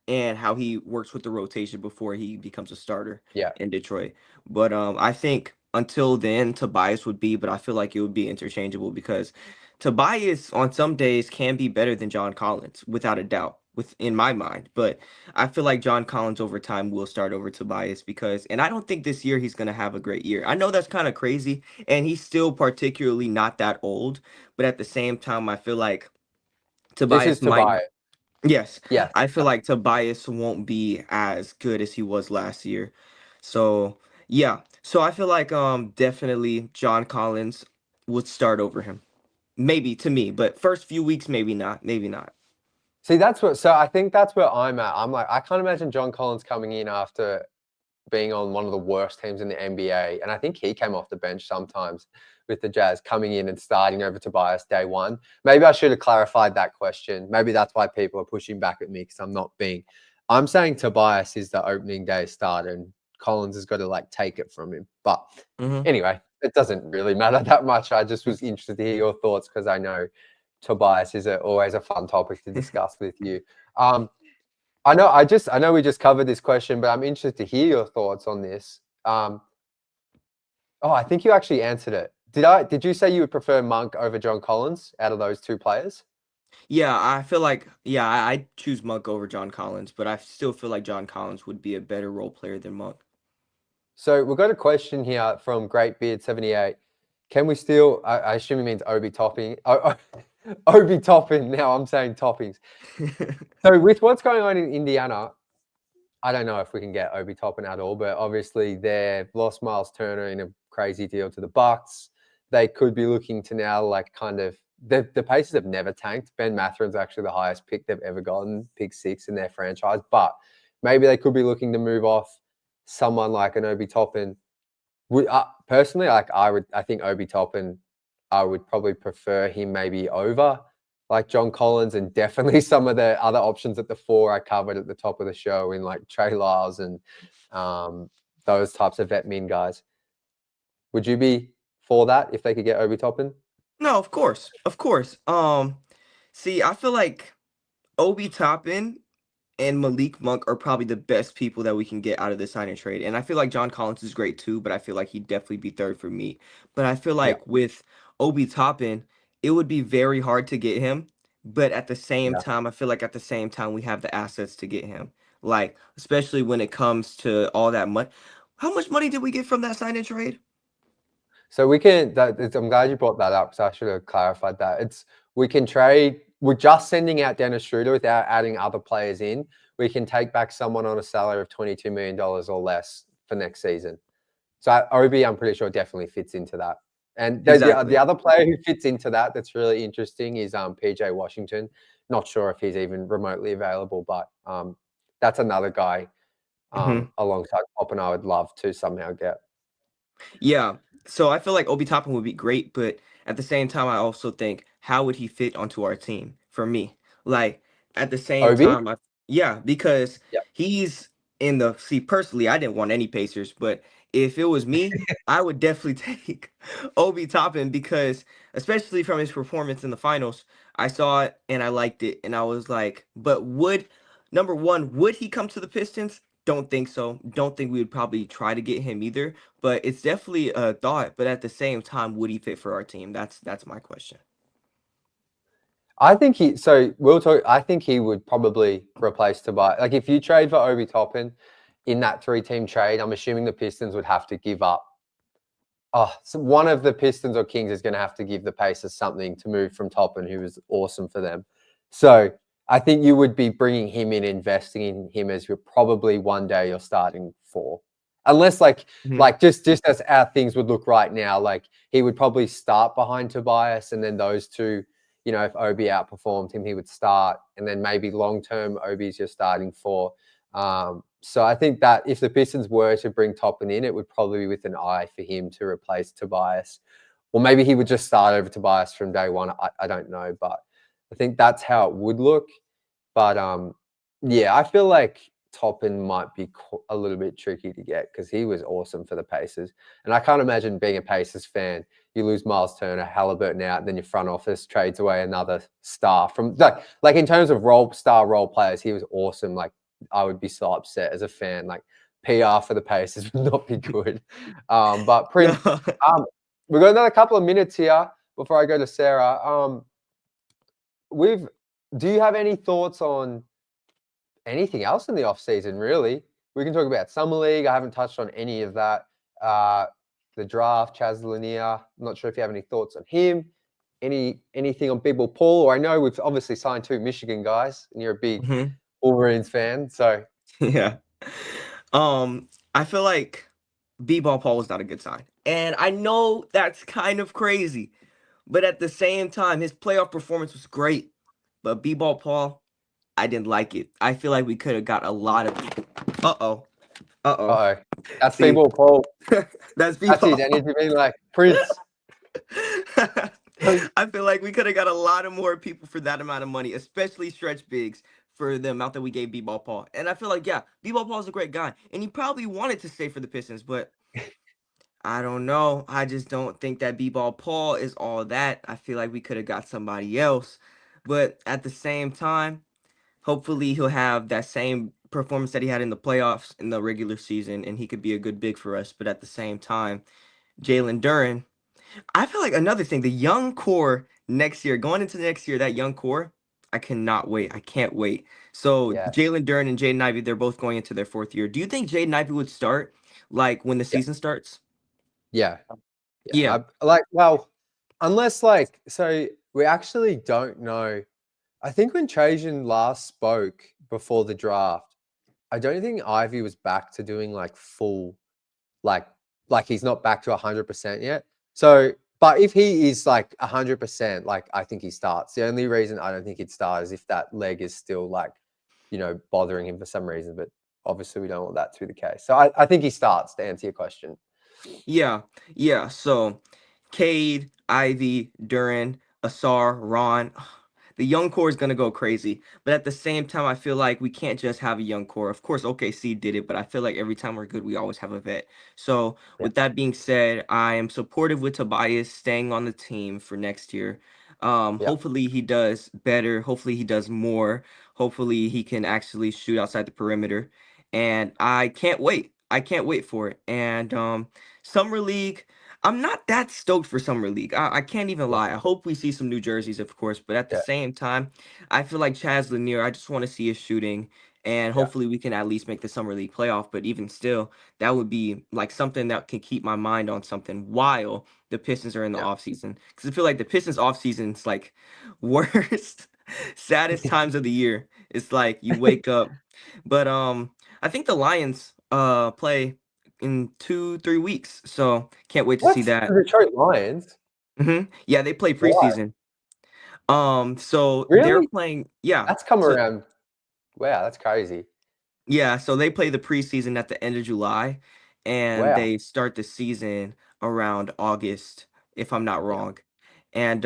Speaker 3: and how he works with the rotation before he becomes a starter in Detroit. But I think until then Tobias would be, but I feel like it would be interchangeable because Tobias on some days can be better than John Collins without a doubt in my mind, but I feel like John Collins over time will start over Tobias and I don't think this year he's going to have a great year. I know that's kind of crazy and he's still particularly not that old, but at the same time I feel like Tobias might
Speaker 1: Tobias.
Speaker 3: Yes.
Speaker 1: Yeah.
Speaker 3: I feel like Tobias won't be as good as he was last year. So, yeah. So I feel like definitely John Collins would start over him. Maybe to me, but first few weeks maybe not. Maybe not.
Speaker 1: See, so I think that's where I'm at. I'm like, I can't imagine John Collins coming in after being on one of the worst teams in the NBA. And I think he came off the bench sometimes with the Jazz, coming in and starting over Tobias day one. Maybe I should have clarified that question. Maybe that's why people are pushing back at me because I'm saying Tobias is the opening day starter and Collins has got to like take it from him. But anyway, it doesn't really matter that much. I just was interested to hear your thoughts because I know Tobias is always a fun topic to discuss with you. I know we just covered this question, but I'm interested to hear your thoughts on this. I think you actually answered it. Did you say you would prefer Monk over John Collins out of those two players?
Speaker 3: Yeah, I feel like I choose Monk over John Collins, but I still feel like John Collins would be a better role player than Monk.
Speaker 1: So we've got a question here from GreatBeard78. Can we still? I assume it means Obi Topping. Obi Toppin. Now I'm saying toppings. So with what's going on in Indiana, I don't know if we can get Obi Toppin at all, but obviously they've lost Miles Turner in a crazy deal to the Bucks. They could be looking to now like kind of the Pacers have never tanked. Ben Matherin's actually the highest pick they've ever gotten, pick 6 in their franchise. But maybe they could be looking to move off someone like an Obi Toppin. Personally, I think Obi Toppin, I would probably prefer him maybe over like John Collins, and definitely some of the other options at the 4 I covered at the top of the show in like Trey Lyles and those types of vet min guys. Would you be for that if they could get Obi Toppin?
Speaker 3: No, of course. Of course. See, I feel like Obi Toppin and Malik Monk are probably the best people that we can get out of this sign and trade. And I feel like John Collins is great too, but I feel like he'd definitely be third for me. But I feel like with Obi Toppin, it would be very hard to get him. But at the same time, I feel like at the same time, we have the assets to get him. Like, especially when it comes to all that money. How much money did we get from that sign and trade?
Speaker 1: So we can, I'm glad you brought that up, because I should have clarified that. We can trade, we're just sending out Dennis Schroder without adding other players in. We can take back someone on a salary of $22 million or less for next season. So Obi, I'm pretty sure, definitely fits into that. And the other player who fits into that that's really interesting is PJ Washington. Not sure if he's even remotely available, but that's another guy alongside Pop and I would love to somehow get.
Speaker 3: Yeah. So I feel like Obi Toppin would be great, but at the same time, I also think, how would he fit onto our team for me? Like, at the same time, because he's in the, see, personally, I didn't want any Pacers, but if it was me, I would definitely take Obi Toppin, because especially from his performance in the finals, I saw it and I liked it. And I was like, but number one, would he come to the Pistons? Don't think so. Don't think we would probably try to get him either. But it's definitely a thought. But at the same time, would he fit for our team? That's my question.
Speaker 1: I think I think he would probably replace Tobias. Like if you trade for Obi Toppin in that 3-team trade, I'm assuming the Pistons would have to give up. So one of the Pistons or Kings is going to have to give the Pacers something to move from Toppin, who was awesome for them. So I think you would be bringing him in, investing in him as you're probably one day you're starting 4. Unless like just as our things would look right now, like he would probably start behind Tobias, and then those two, you know, if Obi outperformed him, he would start, and then maybe long-term Obi's your starting 4. So I think that if the Pistons were to bring Toppin in, it would probably be with an eye for him to replace Tobias. Or maybe he would just start over Tobias from day one. I don't know, but I think that's how it would look. But I feel like Toppin might be a little bit tricky to get, because he was awesome for the Pacers. And I can't imagine being a Pacers fan, you lose Miles Turner, Halliburton out, and then your front office trades away another star. From like in terms of role players, he was awesome. Like I would be so upset as a fan. Like PR for the Pacers would not be good. But Prince, we've got another couple of minutes here before I go to Sarah. Do you have any thoughts on anything else in the offseason, really? We can talk about Summer League. I haven't touched on any of that. The draft, Chaz Lanier. I'm not sure if you have any thoughts on him. Anything on Big Ball Paul? Or I know we've obviously signed 2 Michigan guys, and you're a big Wolverines fan. So
Speaker 3: yeah. I feel like B-Ball Paul was not a good sign. And I know that's kind of crazy. But at the same time, his playoff performance was great. But B-Ball Paul, I didn't like it. I feel like we could have got a lot of... Uh-oh.
Speaker 1: That's B-Ball Paul.
Speaker 3: That's B-Ball.
Speaker 1: That's his energy being like, Prince.
Speaker 3: I feel like we could have got a lot of more people for that amount of money, especially stretch bigs, for the amount that we gave B-Ball Paul. And I feel like, B-Ball Paul is a great guy. And he probably wanted to stay for the Pistons, but... I don't know. I just don't think that B-Ball Paul is all that. I feel like we could have got somebody else. But at the same time, hopefully he'll have that same performance that he had in the playoffs in the regular season, and he could be a good big for us. But at the same time, Jalen Duren, I feel like another thing, the young core next year, going into next year, that young core, I cannot wait. I can't wait. So Jalen Duren and Jaden Ivey, they're both going into their 4th year. Do you think Jaden Ivey would start like when the season starts?
Speaker 1: Yeah.
Speaker 3: Yeah.
Speaker 1: Unless so we actually don't know. I think when Trajan last spoke before the draft, I don't think Ivy was back to doing like full, like he's not back to 100% yet. So, but if he is like 100%, like I think he starts. The only reason I don't think he'd start is if that leg is still like, bothering him for some reason. But obviously we don't want that to be the case. So I think he starts, to answer your question.
Speaker 3: Yeah. So Cade, Ivy, Duran, Asar, Ron. The young core is going to go crazy. But at the same time, I feel like we can't just have a young core. Of course, OKC did it, but I feel like every time we're good, we always have a vet. So with that being said, I am supportive with Tobias staying on the team for next year. Hopefully he does better. Hopefully he does more. Hopefully he can actually shoot outside the perimeter. And I can't wait. I can't wait for it. And Summer League, I'm not that stoked for Summer League. I can't even lie. I hope we see some new jerseys, of course, but at the same time, I feel like Chaz Lanier, I just want to see his shooting, and hopefully we can at least make the Summer League playoff. But even still, that would be like something that can keep my mind on something while the Pistons are in the offseason. Because I feel like the Pistons offseason is like worst, saddest times of the year. It's like you wake up. But I think the Lions play in 2-3 weeks, so can't wait to see that.
Speaker 1: The Detroit Lions?
Speaker 3: Yeah, they play preseason. So they're
Speaker 1: Really?
Speaker 3: playing. Yeah,
Speaker 1: That's come around. Wow, that's crazy.
Speaker 3: Yeah, so they play the preseason at the end of July, and
Speaker 1: Wow.
Speaker 3: they start the season around August, if I'm not wrong. And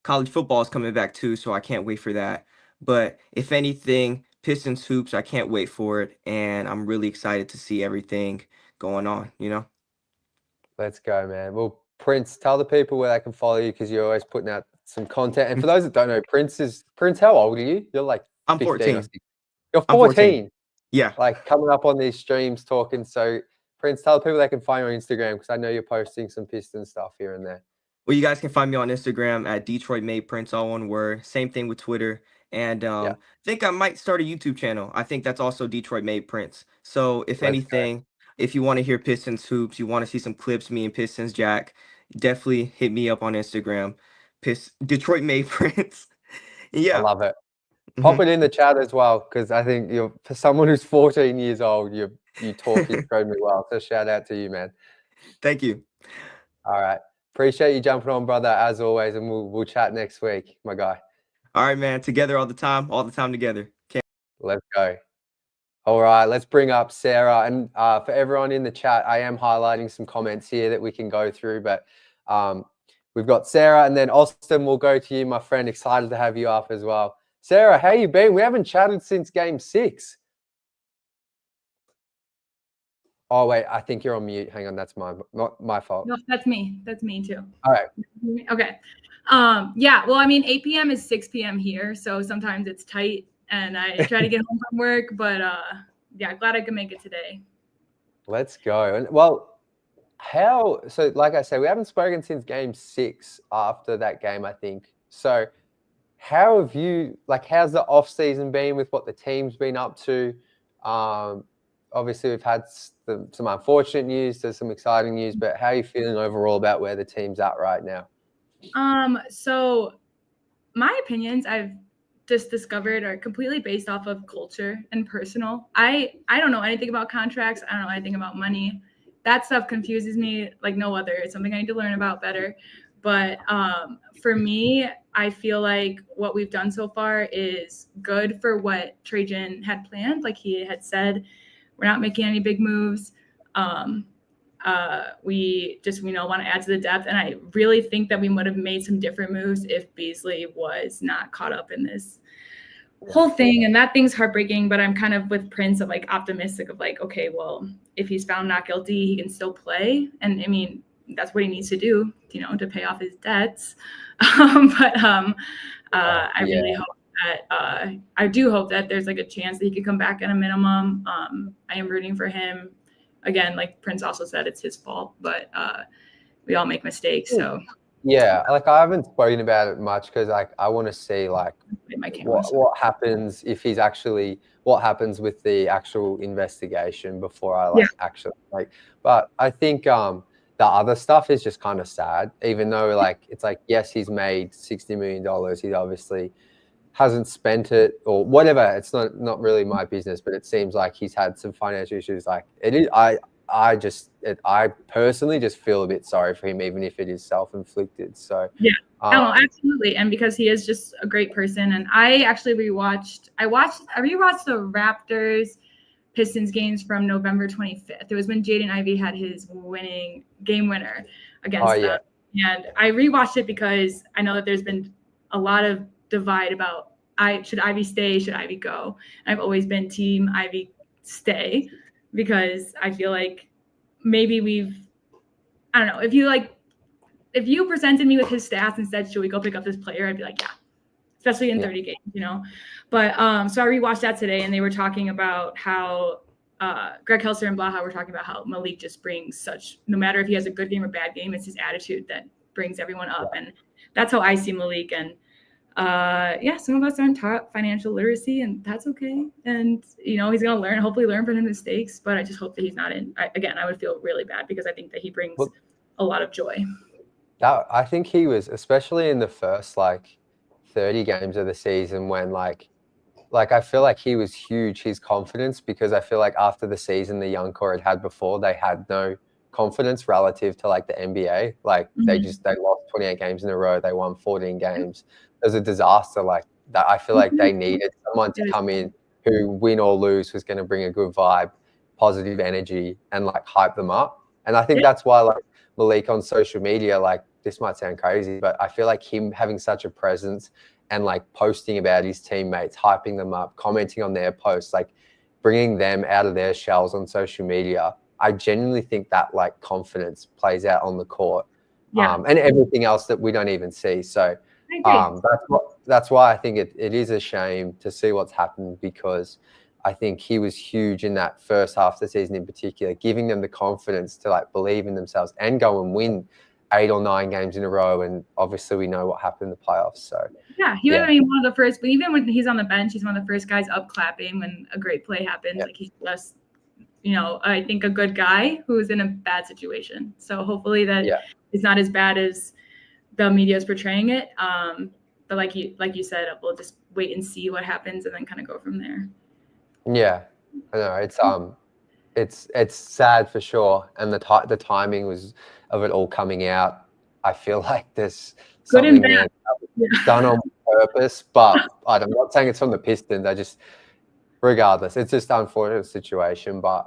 Speaker 3: college football is coming back too, so I can't wait for that. But if anything, Pistons hoops, I can't wait for it, and I'm really excited to see everything going on.
Speaker 1: Let's go, man. Well, Prince, tell the people where they can follow you because you're always putting out some content. And for those that don't know, Prince, how old are you? You're like
Speaker 3: I'm
Speaker 1: 15
Speaker 3: 14.
Speaker 1: or 16. You're 14.
Speaker 3: I'm 14. Yeah.
Speaker 1: Like coming up on these streams talking. So, Prince, tell the people they can find you on Instagram because I know you're posting some Piston stuff here and there.
Speaker 3: Well, you guys can find me on Instagram at Detroit Made Prince, all one word. Same thing with Twitter. And I think I might start a YouTube channel. I think that's also Detroit Made Prince. So if anything, if you want to hear Pistons hoops, you want to see some clips, me and Pistons Jack, definitely hit me up on Instagram. Detroit Made Prince.
Speaker 1: I love it. Pop it in the chat as well because I think you're, for someone who's 14 years old, you talk incredibly well. So shout out to you, man.
Speaker 3: Thank you.
Speaker 1: All right. Appreciate you jumping on, brother, as always, and we'll chat next week, my guy.
Speaker 3: All right, man. Together all the time together.
Speaker 1: Let's go. All right, let's bring up Sarah. And for everyone in the chat, I am highlighting some comments here that we can go through, but we've got Sarah, and then Austin, we'll go to you, my friend. Excited to have you up as well. Sarah, how you been? We haven't chatted since Game 6. Oh, wait, I think you're on mute. Hang on, that's my fault.
Speaker 4: No, that's me. That's me too.
Speaker 1: All right.
Speaker 4: Okay. Yeah, well, I mean, 8 p.m. is 6 p.m. here, so sometimes it's tight, and I try to get home from work, but yeah, glad I could make it today.
Speaker 1: Let's go. And well, so like I said, we haven't spoken since Game 6 after that game, I think. So how have you, how's the off season been with what the team's been up to? Obviously, we've had some unfortunate news. There's some exciting news, but how are you feeling overall about where the team's at right now?
Speaker 4: So my opinions I've just discovered are completely based off of culture and personal. I don't know anything about contracts. I don't know anything about money. That stuff confuses me like no other. It's something I need to learn about better. But for me, I feel like what we've done so far is good for what Trajan had planned. Like he had said, we're not making any big moves. We just, want to add to the depth. And I really think that we would have made some different moves if Beasley was not caught up in this whole thing. And that thing's heartbreaking, but I'm kind of with Prince of optimistic of okay, well, if he's found not guilty, he can still play. And I mean, that's what he needs to do, to pay off his debts. I really hope that I do hope that there's a chance that he could come back at a minimum. I am rooting for him. Again, like Prince also said, it's his fault, but we all make mistakes. So
Speaker 1: yeah, I haven't spoken about it much because I want to see what happens if he's actually, what happens with the actual investigation before I actually But I think the the other stuff is just kind of sad, even though like it's like, yes, he's made $60 million. He obviously hasn't spent it or whatever. It's not really my business, but it seems like he's had some financial issues. Like it is, I personally just feel a bit sorry for him, even if it is self-inflicted. So
Speaker 4: yeah, absolutely. And because he is just a great person. And I actually rewatched the Raptors Pistons games from November 25th. It was when Jaden Ivey had his game winner against them. And I rewatched it because I know that there's been a lot of divide about should Ivy stay, should Ivy go? And I've always been team Ivy stay, because I feel like maybe I don't know, if you presented me with his stats and said, should we go pick up this player? I'd be like, yeah, especially in 30 games, you know? But so I rewatched that today, and they were talking about how Greg Kelser and Blaha were talking about how Malik just brings no matter if he has a good game or bad game, it's his attitude that brings everyone up. And that's how I see Malik. And some of us aren't taught financial literacy, and that's okay. And, you know, he's going to hopefully learn from his mistakes, but I just hope that he's not I would feel really bad, because I think that he brings a lot of joy.
Speaker 1: I think he was, especially in the first, 30 games of the season, when like I feel like he was huge, his confidence, because I feel like after the season the young core had before, they had no confidence relative to the NBA. They lost 28 games in a row. They won 14 games. It was a disaster like that. I feel like they needed someone to come in who, win or lose, was going to bring a good vibe, positive energy, and hype them up. And I think that's why Malik on social media, this might sound crazy, but I feel like him having such a presence and posting about his teammates, hyping them up, commenting on their posts, bringing them out of their shells on social media. I genuinely think that confidence plays out on the court, and everything else that we don't even see. So that's why I think it is a shame to see what's happened, because I think he was huge in that first half of the season in particular, giving them the confidence to believe in themselves and go and win 8 or 9 games in a row. And obviously we know what happened in the playoffs. So
Speaker 4: he would have been one of the first, but even when he's on the bench, he's one of the first guys up clapping when a great play happens. He's less, I think, a good guy who's in a bad situation. So hopefully that it's not as bad as the media is portraying it. But like you said, we'll just wait and see what happens and then kind of go from there. Yeah,
Speaker 1: I know it's sad for sure, and the timing was of it all coming out. I feel like there's something there done on purpose, but I'm not saying it's from the Pistons. Regardless, it's just an unfortunate situation. But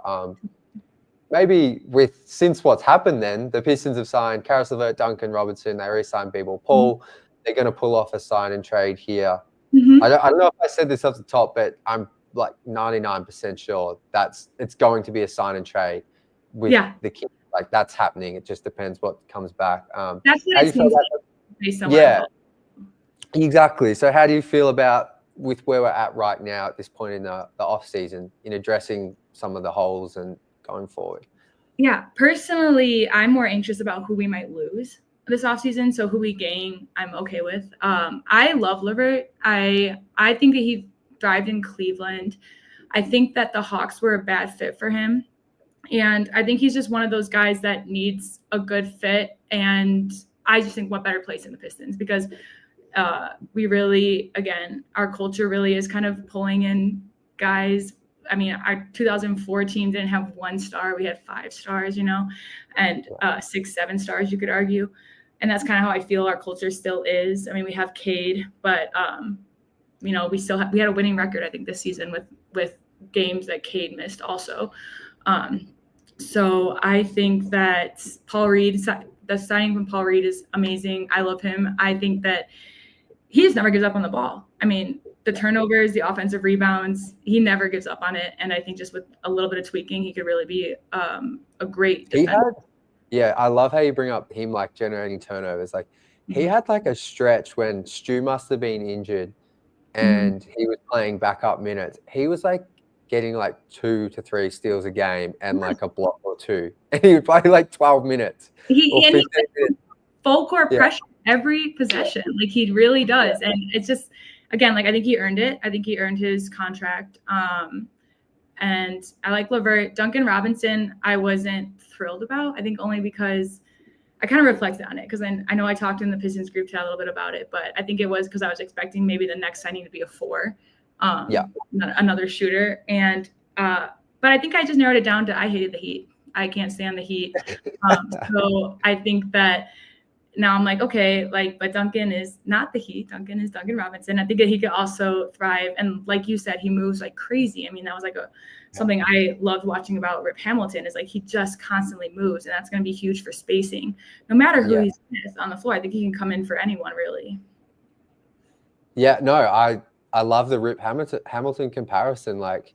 Speaker 1: maybe since what's happened, then the Pistons have signed Karis, LeVert, Duncan, Robertson. They re-signed Beeble Paul. They're going to pull off a sign and trade here. I don't know if I said this off the top, but I'm 99% sure it's going to be a sign and trade with the Kings. That's happening. It just depends what comes back.
Speaker 4: That's what it seems like.
Speaker 1: Exactly. So how do you feel about with where we're at right now at this point in the off season, in addressing some of the holes and going forward?
Speaker 4: Yeah, personally, I'm more anxious about who we might lose this offseason. So who we gain, I'm okay with. I love LeVert. I think that he thrived in Cleveland. I think that the Hawks were a bad fit for him. And I think he's just one of those guys that needs a good fit. And I just think what better place in the Pistons, because we really, again, our culture really is kind of pulling in guys. I mean, our 2004 team didn't have 1 star. We had 5 stars, and 6, 7 stars, you could argue. And that's kind of how I feel our culture still is. I mean, we have Cade, but, we had a winning record, I think, this season with games that Cade missed also. So I think that Paul Reed, the signing from Paul Reed is amazing. I love him. I think that he just never gives up on the ball. I mean, the turnovers, the offensive rebounds, he never gives up on it. And I think just with a little bit of tweaking, he could really be a great defender.
Speaker 1: I love how you bring up him generating turnovers. He had a stretch when Stu must have been injured and he was playing backup minutes. He was getting 2 to 3 steals a game and a block or 2. And he would play 12 minutes.
Speaker 4: He full court pressure every possession. He really does. And it's just, again, I think he earned it. I think he earned his contract. And I like LeVert. Duncan Robinson, I wasn't thrilled about. I think only because I kind of reflected on it because I know I talked in the Pistons group chat a little bit about it, but I think it was because I was expecting maybe the next signing to be a 4, another shooter. And but I think I just narrowed it down to I hated the Heat. I can't stand the Heat. So I think that now I'm like, okay, like, but Duncan is not the Heat. Duncan is Duncan Robinson. I think that he could also thrive. And like you said, he moves like crazy. I mean, that was like something I loved watching about Rip Hamilton is like he just constantly moves, and that's going to be huge for spacing. No matter who he's with on the floor, I think he can come in for anyone, really.
Speaker 1: Yeah, no, I love the Rip Hamilton comparison. Like,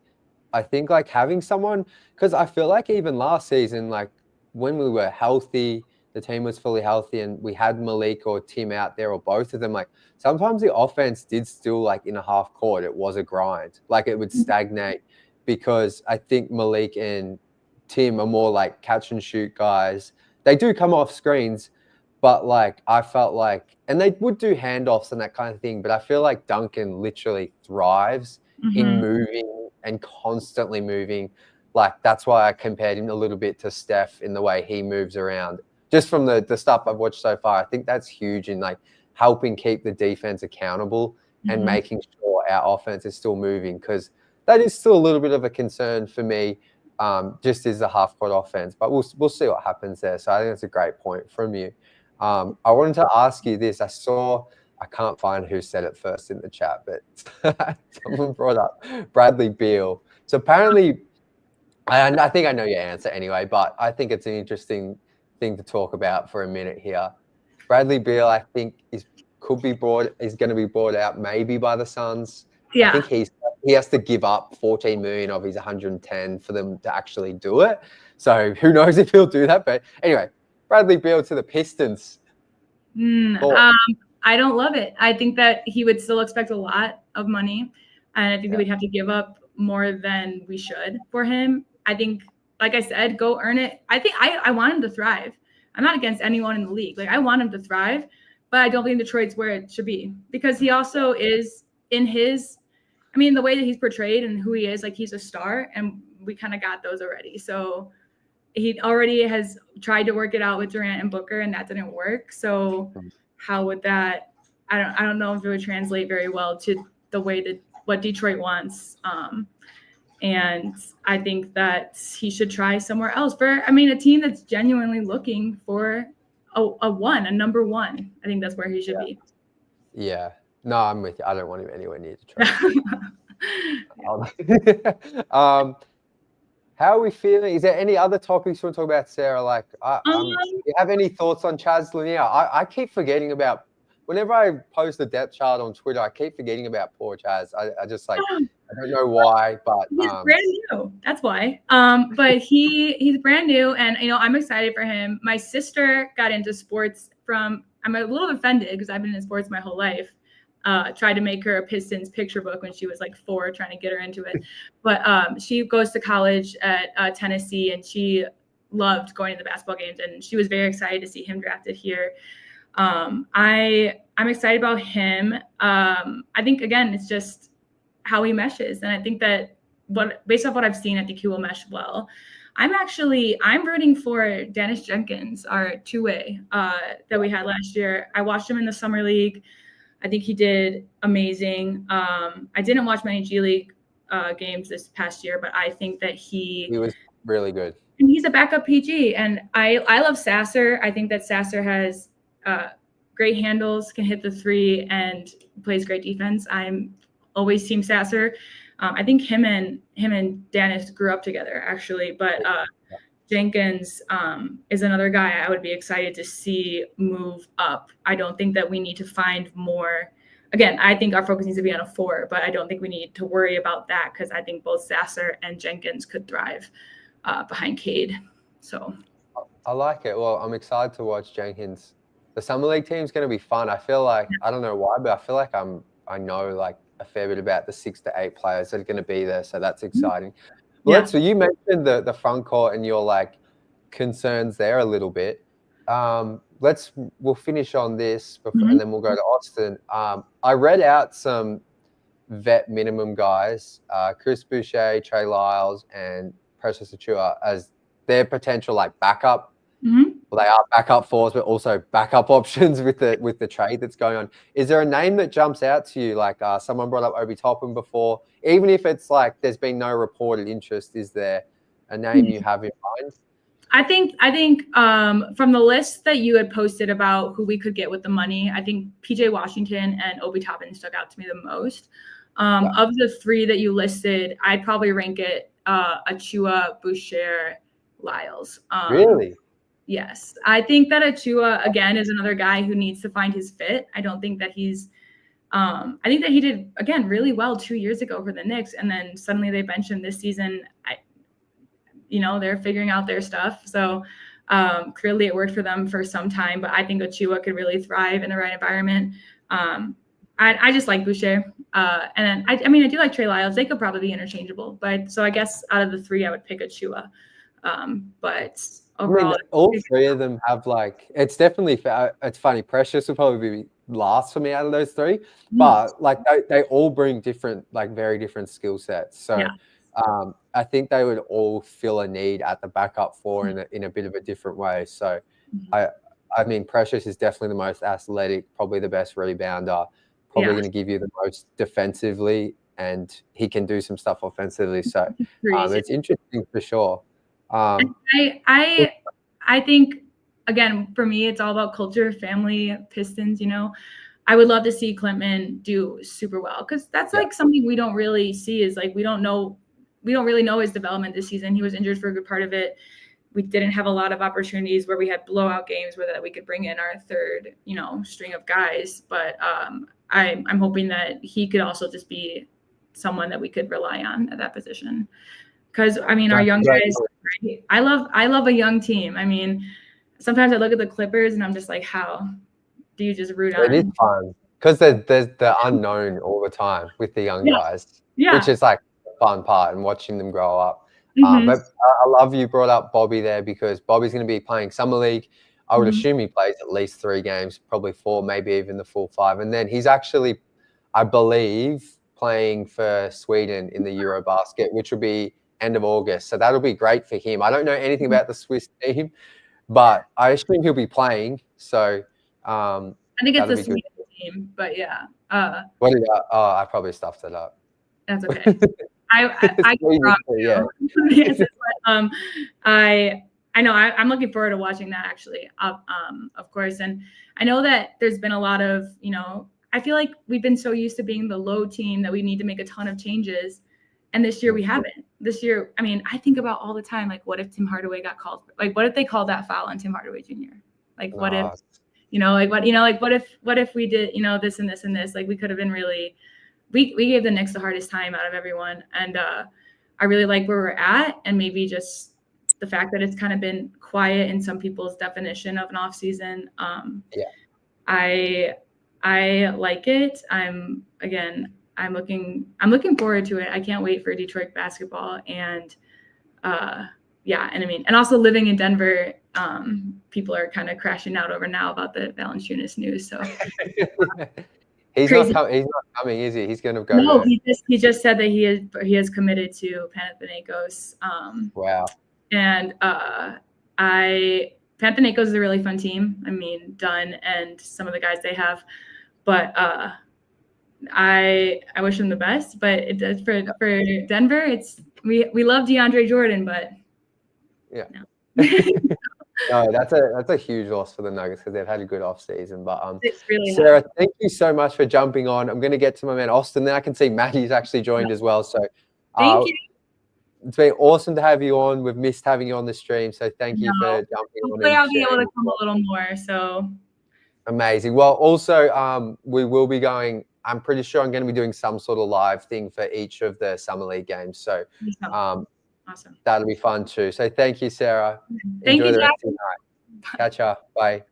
Speaker 1: I think like having someone, because I feel like even last season, like when we were healthy, the team was fully healthy and we had Malik or Tim out there or both of them, like sometimes the offense did still like in a half court, it was a grind. Like it would stagnate because I think Malik and Tim are more like catch and shoot guys. They do come off screens, but like I felt like, and they would do handoffs and that kind of thing, but I feel like Duncan literally thrives in moving and constantly moving. Like that's why I compared him a little bit to Steph in the way he moves around. Just from the stuff I've watched so far, I think that's huge in like helping keep the defense accountable and making sure our offense is still moving, because that is still a little bit of a concern for me, just as a half-court offense. But we'll see what happens there. So I think that's a great point from you. I wanted to ask you this. I can't find who said it first in the chat, but someone brought up Bradley Beal. So apparently, I think I know your answer anyway, but I think it's an interesting thing to talk about for a minute here. Bradley Beal, I think, is going to be bought out maybe by the Suns.
Speaker 4: Yeah.
Speaker 1: I think he has to give up 14 million of his 110 for them to actually do it. So who knows if he'll do that? But anyway, Bradley Beal to the Pistons.
Speaker 4: I don't love it. I think that he would still expect a lot of money, and I think that we'd have to give up more than we should for him. I think, like I said, go earn it. I think I want him to thrive. I'm not against anyone in the league. Like I want him to thrive, but I don't think Detroit's where it should be, because he also is in his, I mean, the way that he's portrayed and who he is, like he's a star, and we kind of got those already. So he already has tried to work it out with Durant and Booker, and that didn't work. So how would that, I don't know if it would translate very well to the way that what Detroit wants. And I think that he should try somewhere else a team that's genuinely looking for a number one. I think that's where he should be.
Speaker 1: Yeah. No, I'm with you. I don't want him anywhere near Detroit. How are we feeling? Is there any other topics you want to talk about, Sarah? Like, do you have any thoughts on Chaz Lanier? I keep forgetting about, whenever I post the depth chart on Twitter, I keep forgetting about poor Chaz. I just like, I don't know why, but
Speaker 4: he's brand new. That's why. But he's brand new, and I'm excited for him. My sister got into sports I'm a little offended because I've been in sports my whole life. Tried to make her a Pistons picture book when she was like 4, trying to get her into it. But she goes to college at Tennessee, and she loved going to the basketball games, and she was very excited to see him drafted here. I'm excited about him. I think, again, it's just how he meshes. And I think that based off what I've seen, I think he will mesh well. I'm rooting for Dennis Jenkins, our two-way that we had last year. I watched him in the summer league. I think he did amazing. I didn't watch many G League games this past year, but I think that he
Speaker 1: was really good.
Speaker 4: And he's a backup PG. And I love Sasser. I think that Sasser has great handles, can hit the three, and plays great defense. I'm always team Sasser. I think him and Dennis grew up together, actually. But Jenkins is another guy I would be excited to see move up. I don't think that we need to find more. Again, I think our focus needs to be on a 4, but I don't think we need to worry about that, because I think both Sasser and Jenkins could thrive behind Cade. So
Speaker 1: I like it. Well, I'm excited to watch Jenkins. The summer league team is going to be fun. I feel like, I don't know why, but I feel like I know like a fair bit about the 6 to 8 players that are going to be there. So that's exciting. Well, so you mentioned the front court and your like concerns there a little bit. We'll finish on this before, and then we'll go to Austin. I read out some vet minimum guys, Chris Boucher, Trey Lyles, and Precious Achiuwa as their potential like backup.
Speaker 4: Mhm.
Speaker 1: Well, they are backup fours, but also backup options with the trade that's going on. Is there a name that jumps out to you? Like someone brought up Obi Toppin before. Even if it's like there's been no reported interest, is there a name you have in mind?
Speaker 4: I think from the list that you had posted about who we could get with the money, I think PJ Washington and Obi Toppin stuck out to me the most. Of the three that you listed, I'd probably rank it Achiuwa, Boucher, Lyles.
Speaker 1: Really?
Speaker 4: Yes. I think that Achiuwa, again, is another guy who needs to find his fit. I don't think that he's I think that he did, again, really well 2 years ago for the Knicks, and then suddenly they bench him this season. They're figuring out their stuff. So clearly it worked for them for some time, but I think Achiuwa could really thrive in the right environment. I just like Boucher. And then, I do like Trey Lyles. They could probably be interchangeable. But so I guess out of the three, I would pick Achiuwa. But overall,
Speaker 1: all three of them have it's definitely, it's funny. Precious will probably be last for me out of those three. But they all bring different, very different skill sets. So
Speaker 4: yeah.
Speaker 1: I think they would all fill a need at the backup four in a bit of a different way. So Precious is definitely the most athletic, probably the best rebounder, probably going to give you the most defensively, and he can do some stuff offensively. So it's interesting for sure.
Speaker 4: I think, again, for me, it's all about culture, family, Pistons, I would love to see Klintman do super well, because that's something we don't really see is we don't really know his development this season. He was injured for a good part of it. We didn't have a lot of opportunities where we had blowout games where that we could bring in our third, string of guys. But I'm hoping that he could also just be someone that we could rely on at that position. Because our young guys, right? I love a young team. Sometimes I look at the Clippers and I'm just like, how do you just root on?
Speaker 1: It is fun because there's the unknown all the time with the young guys, which is the fun part and watching them grow up. But I love you brought up Bobby there, because Bobby's going to be playing Summer League. I would assume he plays at least 3 games, probably 4, maybe even the full 5. And then he's actually, I believe, playing for Sweden in the Eurobasket, which will be end of August. So that'll be great for him. I don't know anything about the Swiss team, but I assume he'll be playing. So
Speaker 4: I think it's a Sweden team, but yeah.
Speaker 1: What did I probably stuffed it up.
Speaker 4: That's okay. I yes, I know I'm looking forward to watching that, actually, of course. And I know that there's been a lot of, I feel like we've been so used to being the low team that we need to make a ton of changes. And this year we haven't. This year, I think about all the time, what if Tim Hardaway got called? What if they called that foul on Tim Hardaway Jr.? What if, what if we did, this and this and this? We could have been really, we gave the Knicks the hardest time out of everyone. And I really like where we're at, and maybe just the fact that it's kind of been quiet in some people's definition of an off season. I like it. I'm looking forward to it. I can't wait for Detroit basketball. And and also living in Denver, people are kind of crashing out over now about the Valanciunas news. So
Speaker 1: he's not coming, is he? He's going to go.
Speaker 4: No, he just said that he has committed to Panathinaikos.
Speaker 1: Wow.
Speaker 4: And Panathinaikos is a really fun team. Dunn and some of the guys they have, but I wish them the best. But it does for Denver. It's we love DeAndre Jordan, but no.
Speaker 1: No, that's a huge loss for the Nuggets, because they've had a good off season. But
Speaker 4: it's really
Speaker 1: Sarah, thank you so much for jumping on. I'm going to get to my man Austin. Then I can see Maddie's actually joined as well. So
Speaker 4: thank you.
Speaker 1: It's been awesome to have you on. We've missed having you on the stream, so thank you for jumping on.
Speaker 4: Hopefully I'll be able to come a little more. So
Speaker 1: amazing. Well, also we will be going. I'm pretty sure I'm going to be doing some sort of live thing for each of the Summer League games. So
Speaker 4: awesome.
Speaker 1: That'll be fun too. So thank you, Sarah.
Speaker 4: Thank
Speaker 1: Enjoy
Speaker 4: you,
Speaker 1: the rest of the night. Catch ya. Bye.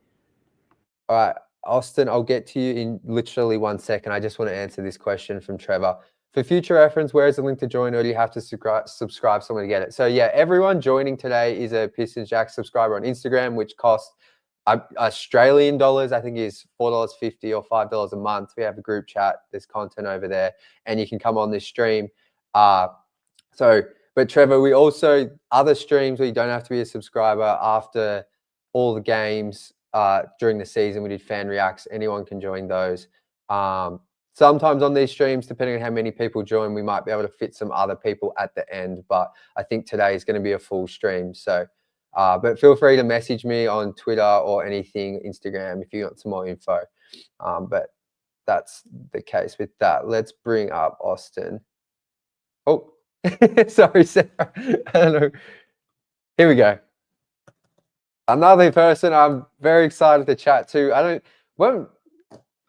Speaker 1: All right, Austin, I'll get to you in literally 1 second. I just want to answer this question from Trevor. For future reference, where is the link to join, or do you have to subscribe someone to get it? So yeah, everyone joining today is a Pistons Jack subscriber on Instagram, which costs Australian dollars, I think, is $4.50 or $5 a month. We have a group chat. There's content over there, and you can come on this stream. But Trevor, we also other streams where you don't have to be a subscriber after all the games during the season. We did fan reacts. Anyone can join those. Sometimes on these streams, depending on how many people join, we might be able to fit some other people at the end. But I think today is going to be a full stream. So, but feel free to message me on Twitter or anything, Instagram, if you want some more info. But that's the case with that. Let's bring up Austin. Oh, sorry, Sarah. I don't know. Here we go. Another person I'm very excited to chat to.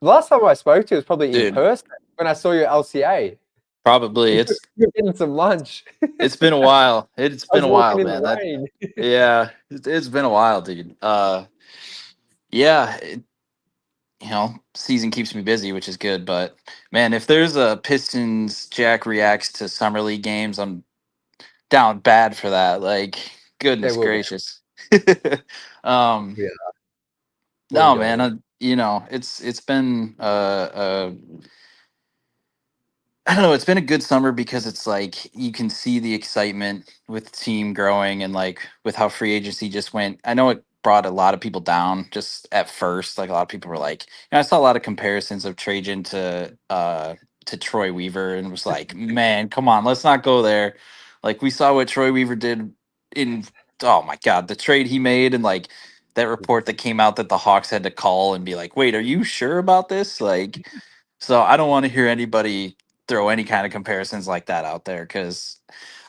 Speaker 1: Last time I spoke to you was probably in person when I saw you at LCA.
Speaker 5: Probably.
Speaker 1: You're getting some lunch.
Speaker 5: It's been a while. It's been a while, man.
Speaker 1: Yeah,
Speaker 5: it's been a while, dude. Season keeps me busy, which is good. But man, if there's a Pistons Jack reacts to summer league games, I'm down bad for that. Like, goodness gracious.
Speaker 1: Yeah.
Speaker 5: No, man. It's been I don't know. It's been a good summer because it's like you can see the excitement with the team growing and like with how free agency just went. I know it brought a lot of people down just at first. Like a lot of people were like, I saw a lot of comparisons of Trajan to Troy Weaver and was like, man, come on, let's not go there. Like we saw what Troy Weaver did in, oh my God, the trade he made and like that report that came out that the Hawks had to call and be like, wait, are you sure about this? Like, so I don't want to hear anybody throw any kind of comparisons like that out there because,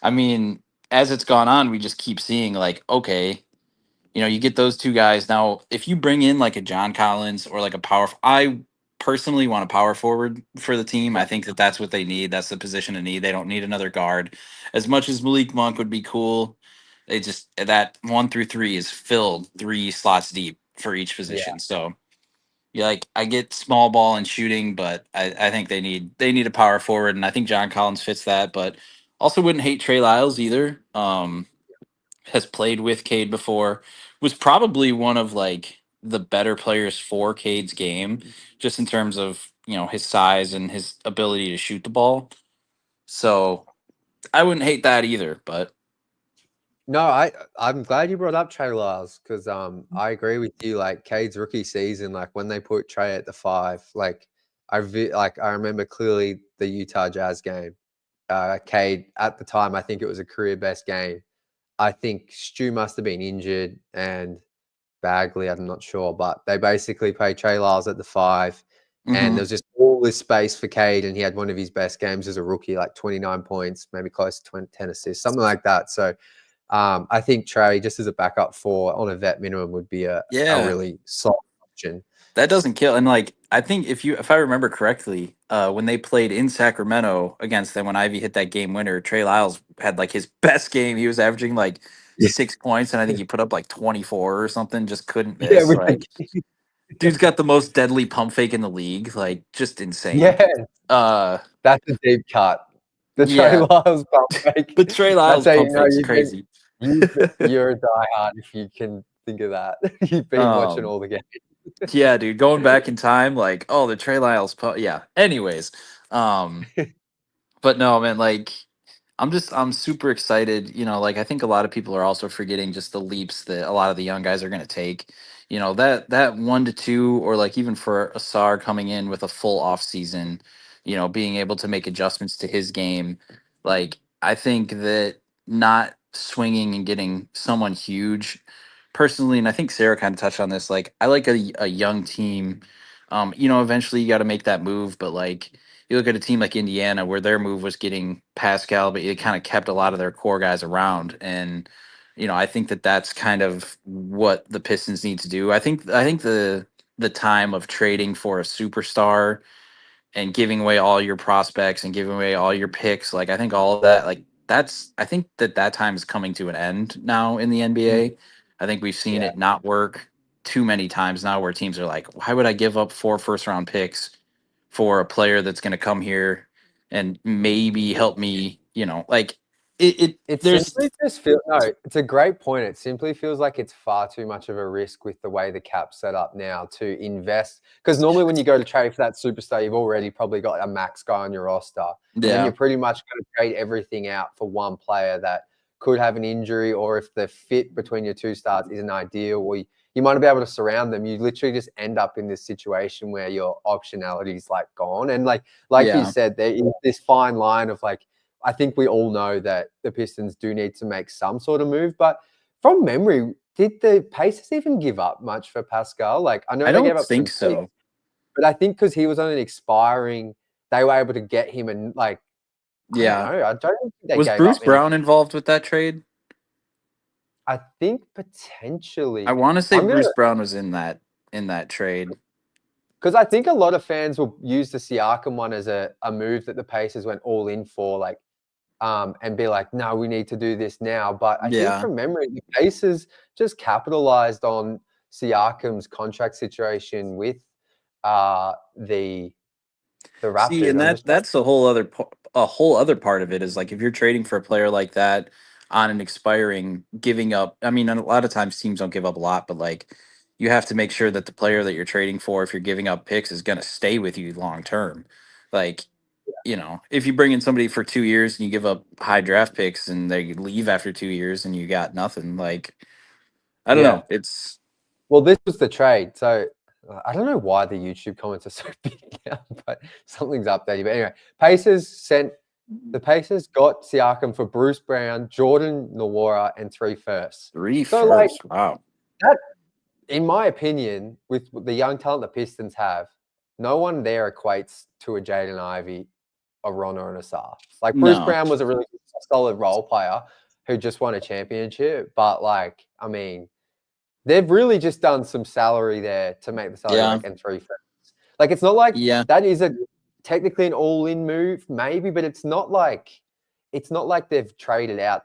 Speaker 5: I mean, as it's gone on, we just keep seeing like, okay, you get those two guys. Now, if you bring in like a John Collins or like I personally want a power forward for the team. I think that that's what they need. That's the position to need. They don't need another guard. As much as Malik Monk would be cool, they just, that 1 through 3 is filled 3 slots deep for each position. So, yeah, like I get small ball and shooting, but I think they need a power forward, and I think John Collins fits that. But also wouldn't hate Trey Lyles either. Has played with Cade before, was probably one of like the better players for Cade's game, just in terms of his size and his ability to shoot the ball. So I wouldn't hate that either. But
Speaker 1: no, I'm glad you brought up Trey Lyles because I agree with you. Like Cade's rookie season, like when they put Trey at the 5, like I remember clearly the Utah Jazz game. Cade at the time, I think it was a career best game. I think Stu must have been injured and Bagley, I'm not sure, but they basically played Trey Lyles at the 5, and there was just all this space for Cade, and he had one of his best games as a rookie, like 29 points, maybe close to 10 assists, something like that. So I think Trey, just as a backup on a vet minimum, would be a really solid option.
Speaker 5: That doesn't kill. And like, I think if I remember correctly, when they played in Sacramento against them, when Ivy hit that game winner, Trey Lyles had like his best game. He was averaging like 6 points, and I think he put up like 24 or something. Just couldn't miss.
Speaker 1: Yeah,
Speaker 5: like, dude's got the most deadly pump fake in the league. Like, just insane.
Speaker 1: Yeah. That's a deep cut. The Trey Lyles pump fake.
Speaker 5: The Trey Lyles pump fake is crazy.
Speaker 1: You're a diehard if you can think of that. You've been watching all the games.
Speaker 5: Yeah, dude, going back in time, like, oh, the Trey Lyles anyways, but no, man, like, I'm super excited. Like, I think a lot of people are also forgetting just the leaps that a lot of the young guys are going to take. That 1 to 2, or like even for Asar coming in with a full off season, being able to make adjustments to his game. Like, I think that not swinging and getting someone huge personally, and I think Sarah kind of touched on this, like I like a young team. Eventually you got to make that move, but like you look at a team like Indiana where their move was getting Pascal, but it kind of kept a lot of their core guys around. And I think that that's kind of what the Pistons need to do. I think the time of trading for a superstar and giving away all your prospects and giving away all your picks, like I think all of that, like I think that time is coming to an end now in the NBA. I think we've seen it not work too many times now where teams are like, why would I give up 4 first-round picks for a player that's going to come here and maybe help me, like
Speaker 1: It
Speaker 5: there's
Speaker 1: simply just feels it's a great point. It simply feels like it's far too much of a risk with the way the cap's set up now to invest. Because normally when you go to trade for that superstar, you've already probably got a max guy on your roster. And then you're pretty much going to trade everything out for one player that could have an injury, or if the fit between your two stars isn't ideal, or you might not be able to surround them. You literally just end up in this situation where your optionality is like gone. And like you said, there is this fine line of like, I think we all know that the Pistons do need to make some sort of move. But from memory, did the Pacers even give up much for Pascal? Like, I know
Speaker 5: I
Speaker 1: they gave
Speaker 5: don't
Speaker 1: up
Speaker 5: think
Speaker 1: some
Speaker 5: so.
Speaker 1: picks, but I think because he was on an expiring, they were able to get him and like, I don't know. I don't think they
Speaker 5: Was
Speaker 1: gave
Speaker 5: Bruce
Speaker 1: up
Speaker 5: Brown involved with that trade?
Speaker 1: I think potentially.
Speaker 5: I want to say
Speaker 1: I'm gonna-
Speaker 5: Bruce Brown was in that trade.
Speaker 1: Because I think a lot of fans will use the Siakam one as a move that the Pacers went all in for, like, and be like, no, we need to do this now. But I think from memory, the Pacers just capitalized on Siakam's contract situation with the Raptors.
Speaker 5: See, and that's a whole other part of it is like if you're trading for a player like that on an expiring, giving up. I mean, a lot of times teams don't give up a lot, but like you have to make sure that the player that you're trading for, if you're giving up picks, is going to stay with you long term. Like, if you bring in somebody for 2 years and you give up high draft picks and they leave after 2 years and you got nothing, like, I don't know.
Speaker 1: Well, this was the trade. So I don't know why the YouTube comments are so big now, but something's updated. But anyway, the Pacers got Siakam for Bruce Brown, Jordan Nwora, and 3 firsts.
Speaker 5: Like, wow.
Speaker 1: That, in my opinion, with the young talent the Pistons have, no one there equates to a Jaden Ivey, a Ron, or an Asar. Like, Bruce Brown was a really solid role player who just won a championship. But, like, I mean, they've really just done some salary there to make the salary work and 3 firsts. Like, it's not like that is technically an all-in move, maybe, but it's not like they've traded out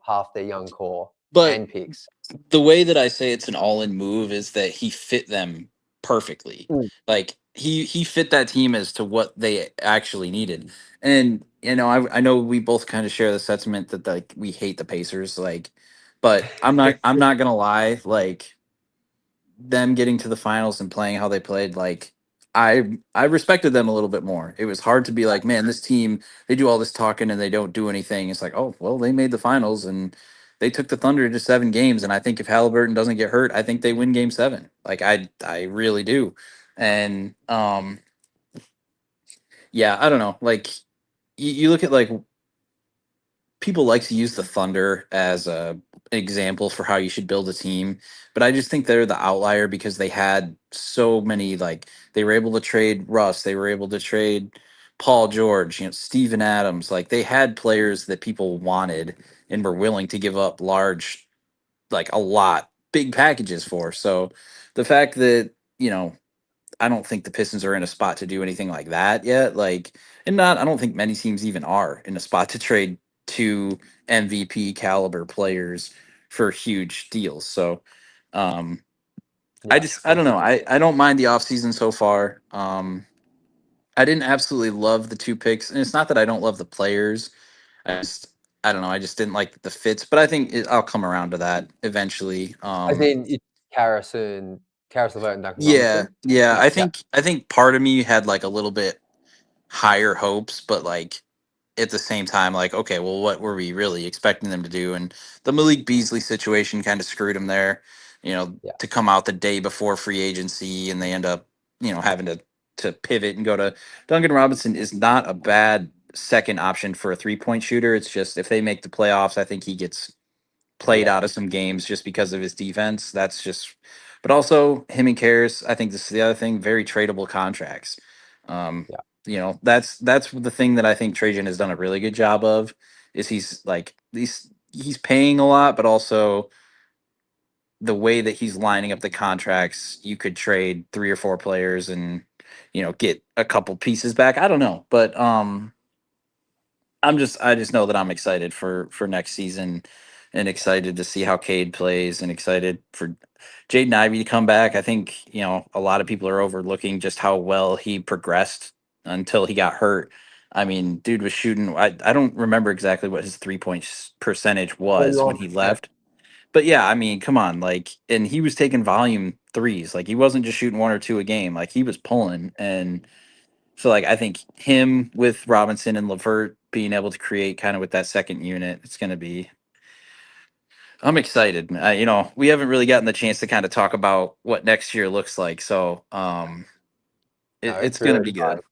Speaker 1: half their young core and picks.
Speaker 5: The way that I say it's an all-in move is that he fit them perfectly. Like he fit that team as to what they actually needed. And I know we both kind of share the sentiment that like we hate the Pacers, like, but I'm not gonna lie, like them getting to the finals and playing how they played, like I respected them a little bit more. It was hard to be like, man, this team, they do all this talking and they don't do anything. It's like, oh, well, they made the finals and they took the Thunder to 7 games. And I think if Halliburton doesn't get hurt, I think they win game 7. Like I really do. And I don't know. Like you look at like people like to use the Thunder as a example for how you should build a team, but I just think they're the outlier because they had so many, like they were able to trade Russ, they were able to trade Paul George, Steven Adams, like they had players that people wanted and were willing to give up large, like a lot, big packages for. So the fact that, I don't think the Pistons are in a spot to do anything like that yet. Like, I don't think many teams even are in a spot to trade 2 MVP caliber players for huge deals. So, I don't know. I don't mind the offseason so far. I didn't absolutely love the 2 picks, and it's not that I don't love the players. I don't know. I just didn't like the fits, but I think I'll come around to that eventually.
Speaker 1: As in Karis, LeVert, and Duncan.
Speaker 5: Yeah. I think part of me had like a little bit higher hopes, but like at the same time, like, okay, well, what were we really expecting them to do? And the Malik Beasley situation kind of screwed them there, to come out the day before free agency, and they end up, having to pivot and go to Duncan Robinson is not a bad second option for a 3-point shooter. It's just if they make the playoffs, I think he gets played out of some games just because of his defense. That's just, but also him and Karis, I think this is the other thing, very tradable contracts. That's the thing that I think Trajan has done a really good job of is he's paying a lot, but also the way that he's lining up the contracts, you could trade 3 or 4 players and, get a couple pieces back. I don't know, but I just know that I'm excited for next season and excited to see how Cade plays and excited for Jaden Ivey to come back. I think, a lot of people are overlooking just how well he progressed until he got hurt. I mean, dude was shooting. I don't remember exactly what his 3-point percentage was when he
Speaker 1: 21%.
Speaker 5: left. But yeah, I mean, come on, like, and he was taking volume threes. Like, he wasn't just shooting one or two a game. Like, he was pulling. And so, like, I think him with Robinson and LeVert being able to create kind of with that second unit, it's going to be. I'm excited. We haven't really gotten the chance to kind of talk about what next year looks like. So,
Speaker 1: No,
Speaker 5: it's
Speaker 1: it's
Speaker 5: going to
Speaker 1: really
Speaker 5: be good.
Speaker 1: exciting.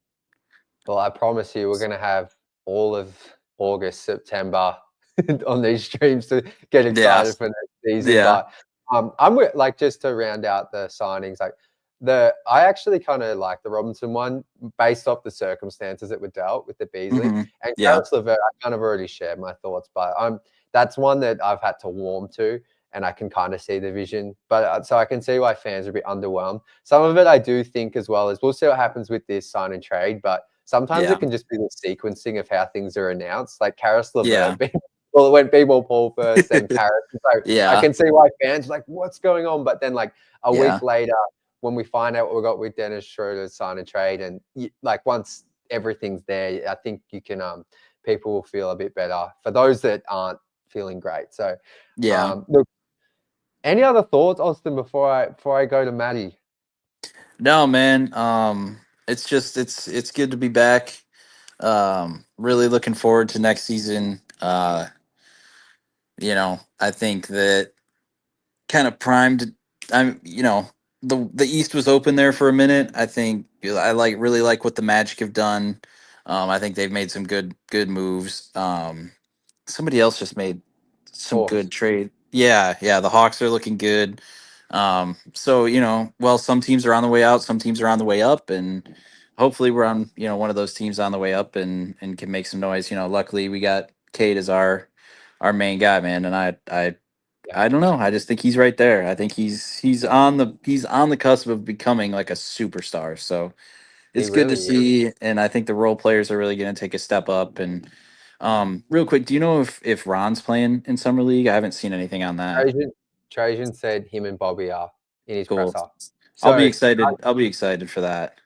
Speaker 1: Well, I promise you, we're going to have all of August, September on these streams to get excited
Speaker 5: Yeah.
Speaker 1: for next season.
Speaker 5: Yeah.
Speaker 1: But I'm with, like, just to round out the signings, like I actually kind of like the Robinson one based off the circumstances that were dealt with the Beasley
Speaker 5: Mhm.
Speaker 1: and
Speaker 5: Yeah.
Speaker 1: Karis LeVert. I kind of already shared my thoughts, but that's one that I've had to warm to. And I can kind of see the vision, but so I can see why fans are a bit underwhelmed. Some of it I do think as well is we'll see what happens with this sign and trade, but sometimes
Speaker 5: Yeah.
Speaker 1: it can just be the sequencing of how things are announced. Like Karis
Speaker 5: Yeah.
Speaker 1: LeVert, well, it went B-Ball Paul first, then Karis. So I
Speaker 5: Yeah.
Speaker 1: can see why fans are like, what's going on? But then like a
Speaker 5: Yeah.
Speaker 1: week later, when we find out what we got with Dennis Schroder sign and trade, and like once everything's there, I think you can people will feel a bit better for those that aren't feeling great. So
Speaker 5: Yeah.
Speaker 1: look, any other thoughts, Austin, before I go to Maddie?
Speaker 5: No, man. It's just it's good to be back. Really looking forward to next season. I think that kind of primed. The East was open there for a minute. I think I really like what the Magic have done. I think they've made some good moves. Somebody else just made some
Speaker 1: Hawks.
Speaker 5: good trade. Yeah, the Hawks are looking good. So some teams are on the way out, some teams are on the way up, and hopefully we're on one of those teams on the way up and can make some noise. Luckily we got Cade as our main guy, man, and I don't know. I just think he's right there. I think he's on the cusp of becoming like a superstar. So
Speaker 1: He
Speaker 5: it's good to
Speaker 1: really is.
Speaker 5: see, and I think the role players are really going to take a step up. And real quick, do you know if Ron's playing in summer league? I haven't seen anything on that.
Speaker 1: Trajan said him and Bobby are in his
Speaker 5: Cool.
Speaker 1: presser.
Speaker 5: I'll be
Speaker 1: So
Speaker 5: excited. I'll be excited for that.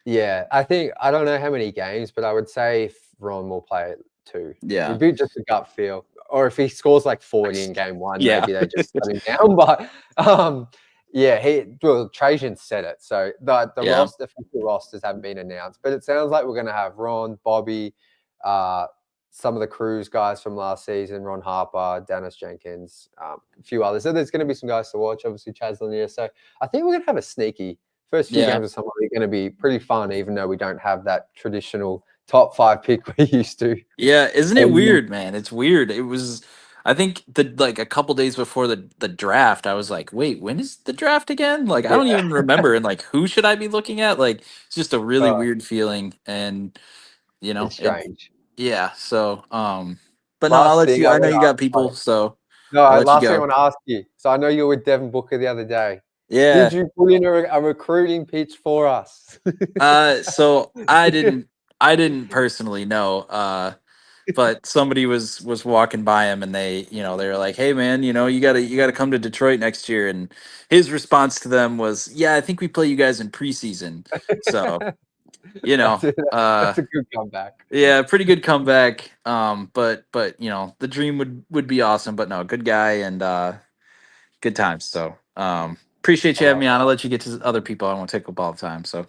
Speaker 1: yeah, I don't know how many games, but I would say if Ron will play it too.
Speaker 5: Yeah.
Speaker 1: It'd be just a gut feel. Or if he scores like 40 in game one,
Speaker 5: Yeah.
Speaker 1: maybe they just shut him down. But Trajan said it. So the official rosters haven't been announced, but it sounds like we're gonna have Ron, Bobby, some of the Cruise guys from last season, Ron Harper, Dennis Jenkins, a few others. So there's gonna be some guys to watch, obviously Chaz Lanier. So I think we're gonna have a sneaky first few games of summer league going to be pretty fun, even though we don't have that traditional top 5 pick we used to.
Speaker 5: Yeah, isn't it weird, man? It's weird. It was, I think a couple days before the draft, I was like, wait, when is the draft again? Like, I don't even remember. And like, who should I be looking at? Like, it's just a really weird feeling, and
Speaker 1: it's strange.
Speaker 5: So, but no, I'll let you. I know you got people, so
Speaker 1: last thing I want to ask you. So I know you were with Devin Booker the other day.
Speaker 5: Yeah.
Speaker 1: Did you put in a recruiting pitch for us?
Speaker 5: So I didn't personally know. But somebody was walking by him and they were like, "Hey man, you gotta come to Detroit next year." And his response to them was, "Yeah, I think we play you guys in preseason." So,
Speaker 1: that's a good comeback.
Speaker 5: Yeah, pretty good comeback. But the dream would be awesome. But no, good guy and good times. So appreciate you having me on. I'll let you get to other people. I won't take up all the time. So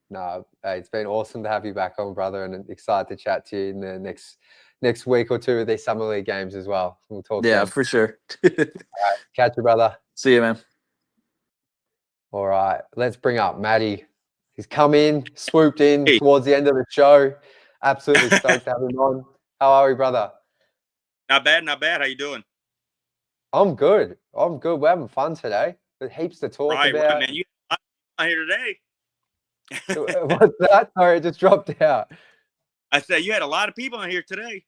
Speaker 1: no, it's been awesome to have you back on, brother, and excited to chat to you in the next week or two of these summer league games as well. We'll talk.
Speaker 5: Yeah,
Speaker 1: then.
Speaker 5: for sure.
Speaker 1: All right, catch you, brother.
Speaker 5: See you, man.
Speaker 1: All right, let's bring up Maddie. He's come in, swooped in towards the end of the show. Absolutely stoked to have him on. How are we, brother?
Speaker 6: Not bad, not bad. How you doing?
Speaker 1: I'm good. We're having fun today. There's heaps to talk about.
Speaker 6: Right, man. You on here today.
Speaker 1: What's that? Sorry, it just dropped out.
Speaker 6: I said you had a lot of people on here today.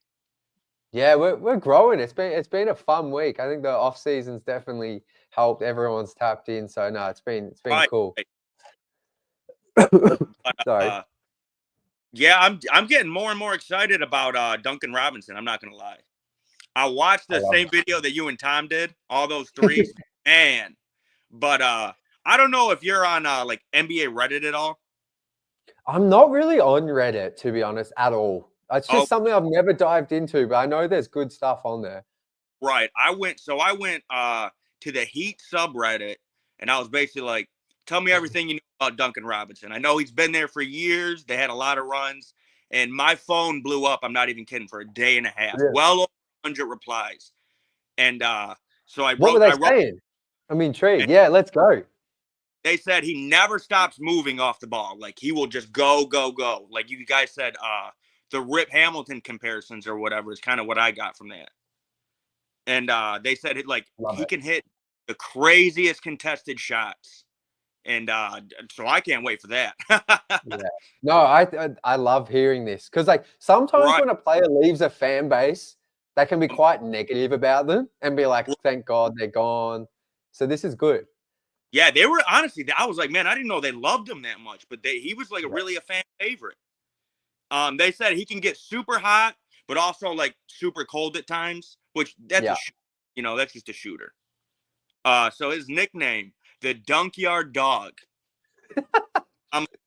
Speaker 1: Yeah, we're growing. It's been a fun week. I think the off season's definitely helped. Everyone's tapped in. So no, it's been cool. Sorry.
Speaker 6: Yeah, I'm getting more and more excited about Duncan Robinson. I'm not gonna lie. I watched the same video that you and Tom did, all those threes, but I don't know if you're on like NBA Reddit at all.
Speaker 1: I'm not really on Reddit, to be honest, at all. It's just something I've never dived into, but I know there's good stuff on there.
Speaker 6: Right. I went to the Heat subreddit, and I was basically like, tell me everything you know about Duncan Robinson. I know he's been there for years. They had a lot of runs, and my phone blew up. I'm not even kidding, for a day and a half.
Speaker 1: Yeah.
Speaker 6: Well over 100 replies. And so I wrote.
Speaker 1: What were they saying? I'm intrigued. Yeah, let's go.
Speaker 6: They said he never stops moving off the ball. Like, he will just go, go, go. Like you guys said, the Rip Hamilton comparisons or whatever is kind of what I got from that. And they said he can hit the craziest contested shots. And so I can't wait for that.
Speaker 1: Yeah. No, I love hearing this, because like sometimes when a player leaves a fan base, they can be quite negative about them and be like, thank God they're gone. So this is good.
Speaker 6: Yeah, they were, honestly, I was like, man, I didn't know they loved him that much, but he was like really a fan favorite. They said he can get super hot, but also like super cold at times, which that's that's just a shooter. So his nickname, the Dunkyard Dog.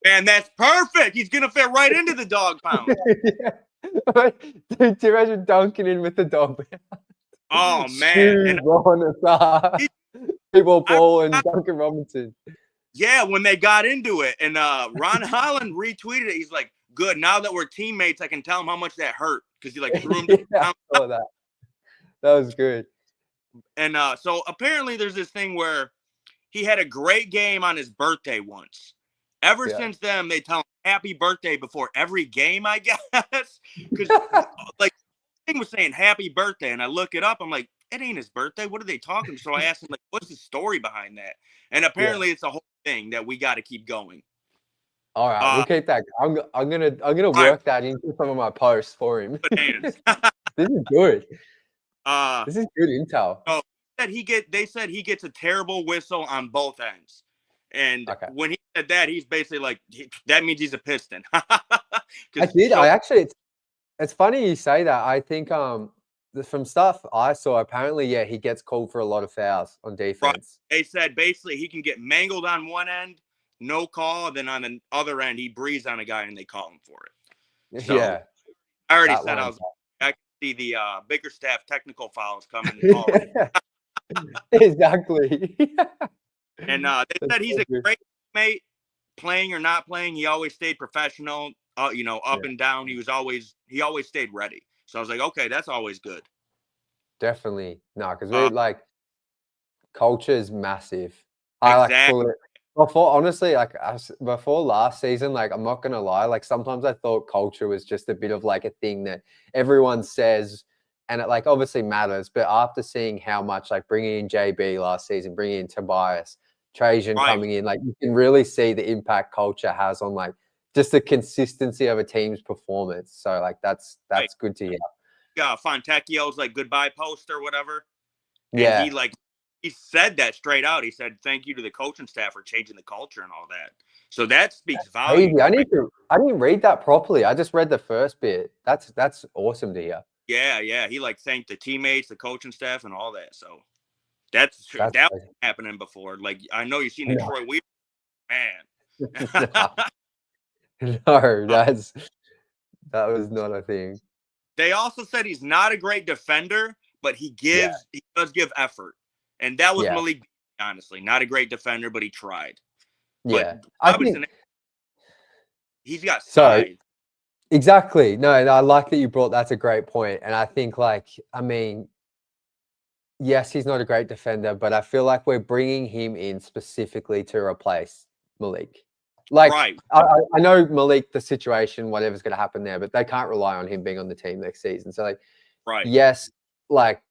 Speaker 6: Man, that's perfect. He's gonna fit right into the dog pound.
Speaker 1: Dude, do you imagine Duncan in with the dog?
Speaker 6: Oh man,
Speaker 1: people ball and Duncan Robinson.
Speaker 6: Yeah, when they got into it, and Ron Holland retweeted it. He's like, "Good, now that we're teammates, I can tell him how much that hurt," because he like threw him down.
Speaker 1: I saw that. That was good.
Speaker 6: And so apparently there's this thing where he had a great game on his birthday once. Ever since then, they tell him happy birthday before every game, I guess. Because like the thing was saying happy birthday, and I look it up. I'm like, it ain't his birthday. What are they talking? So I asked him, like, what's the story behind that? And apparently it's a whole thing that we got to keep going.
Speaker 1: All right, we'll keep that. I'm gonna work that into some of my posts for him. This is good. This is good intel.
Speaker 6: So they said he gets a terrible whistle on both ends. And when he said that, he's basically like, that means he's a Piston.
Speaker 1: It's funny you say that. I think from stuff I saw, apparently, he gets called for a lot of fouls on defense.
Speaker 6: Right. They said basically he can get mangled on one end, no call, then on the other end, he breathes on a guy and they call him for it. So, I already said I can see the Bickerstaff technical fouls coming.
Speaker 1: Exactly.
Speaker 6: And they said he's a great teammate, playing or not playing. He always stayed professional, up and down. He always stayed ready. So I was like, okay, that's always good.
Speaker 1: Definitely. No, because we're like, culture is massive.
Speaker 6: Exactly.
Speaker 1: Before last season, like, I'm not going to lie, like, sometimes I thought culture was just a bit of like a thing that everyone says, and it like obviously matters. But after seeing how much, like, bringing in JB last season, bringing in Tobias, Trajan coming in, like, you can really see the impact culture has on like just the consistency of a team's performance. So like that's good to hear.
Speaker 6: Yeah, Fontecchio's like goodbye post or whatever. And he said that straight out. He said thank you to the coaching staff for changing the culture and all that. So that speaks volumes.
Speaker 1: I didn't read that properly. I just read the first bit. That's awesome to hear.
Speaker 6: Yeah. He like thanked the teammates, the coaching staff, and all that. So that was happening before. Like, I know you've seen the Troy Weaver, man.
Speaker 1: No, that was not a thing.
Speaker 6: They also said he's not a great defender, but he does give effort. And that was Malik, honestly. Not a great defender, but he tried.
Speaker 1: Yeah.
Speaker 6: But he's got size.
Speaker 1: Exactly. No, I like that you brought that's a great point. And I think, like, I mean, yes, he's not a great defender, but I feel like we're bringing him in specifically to replace Malik. Like, I know Malik, the situation, whatever's going to happen there, but they can't rely on him being on the team next season. So, like, yes, like,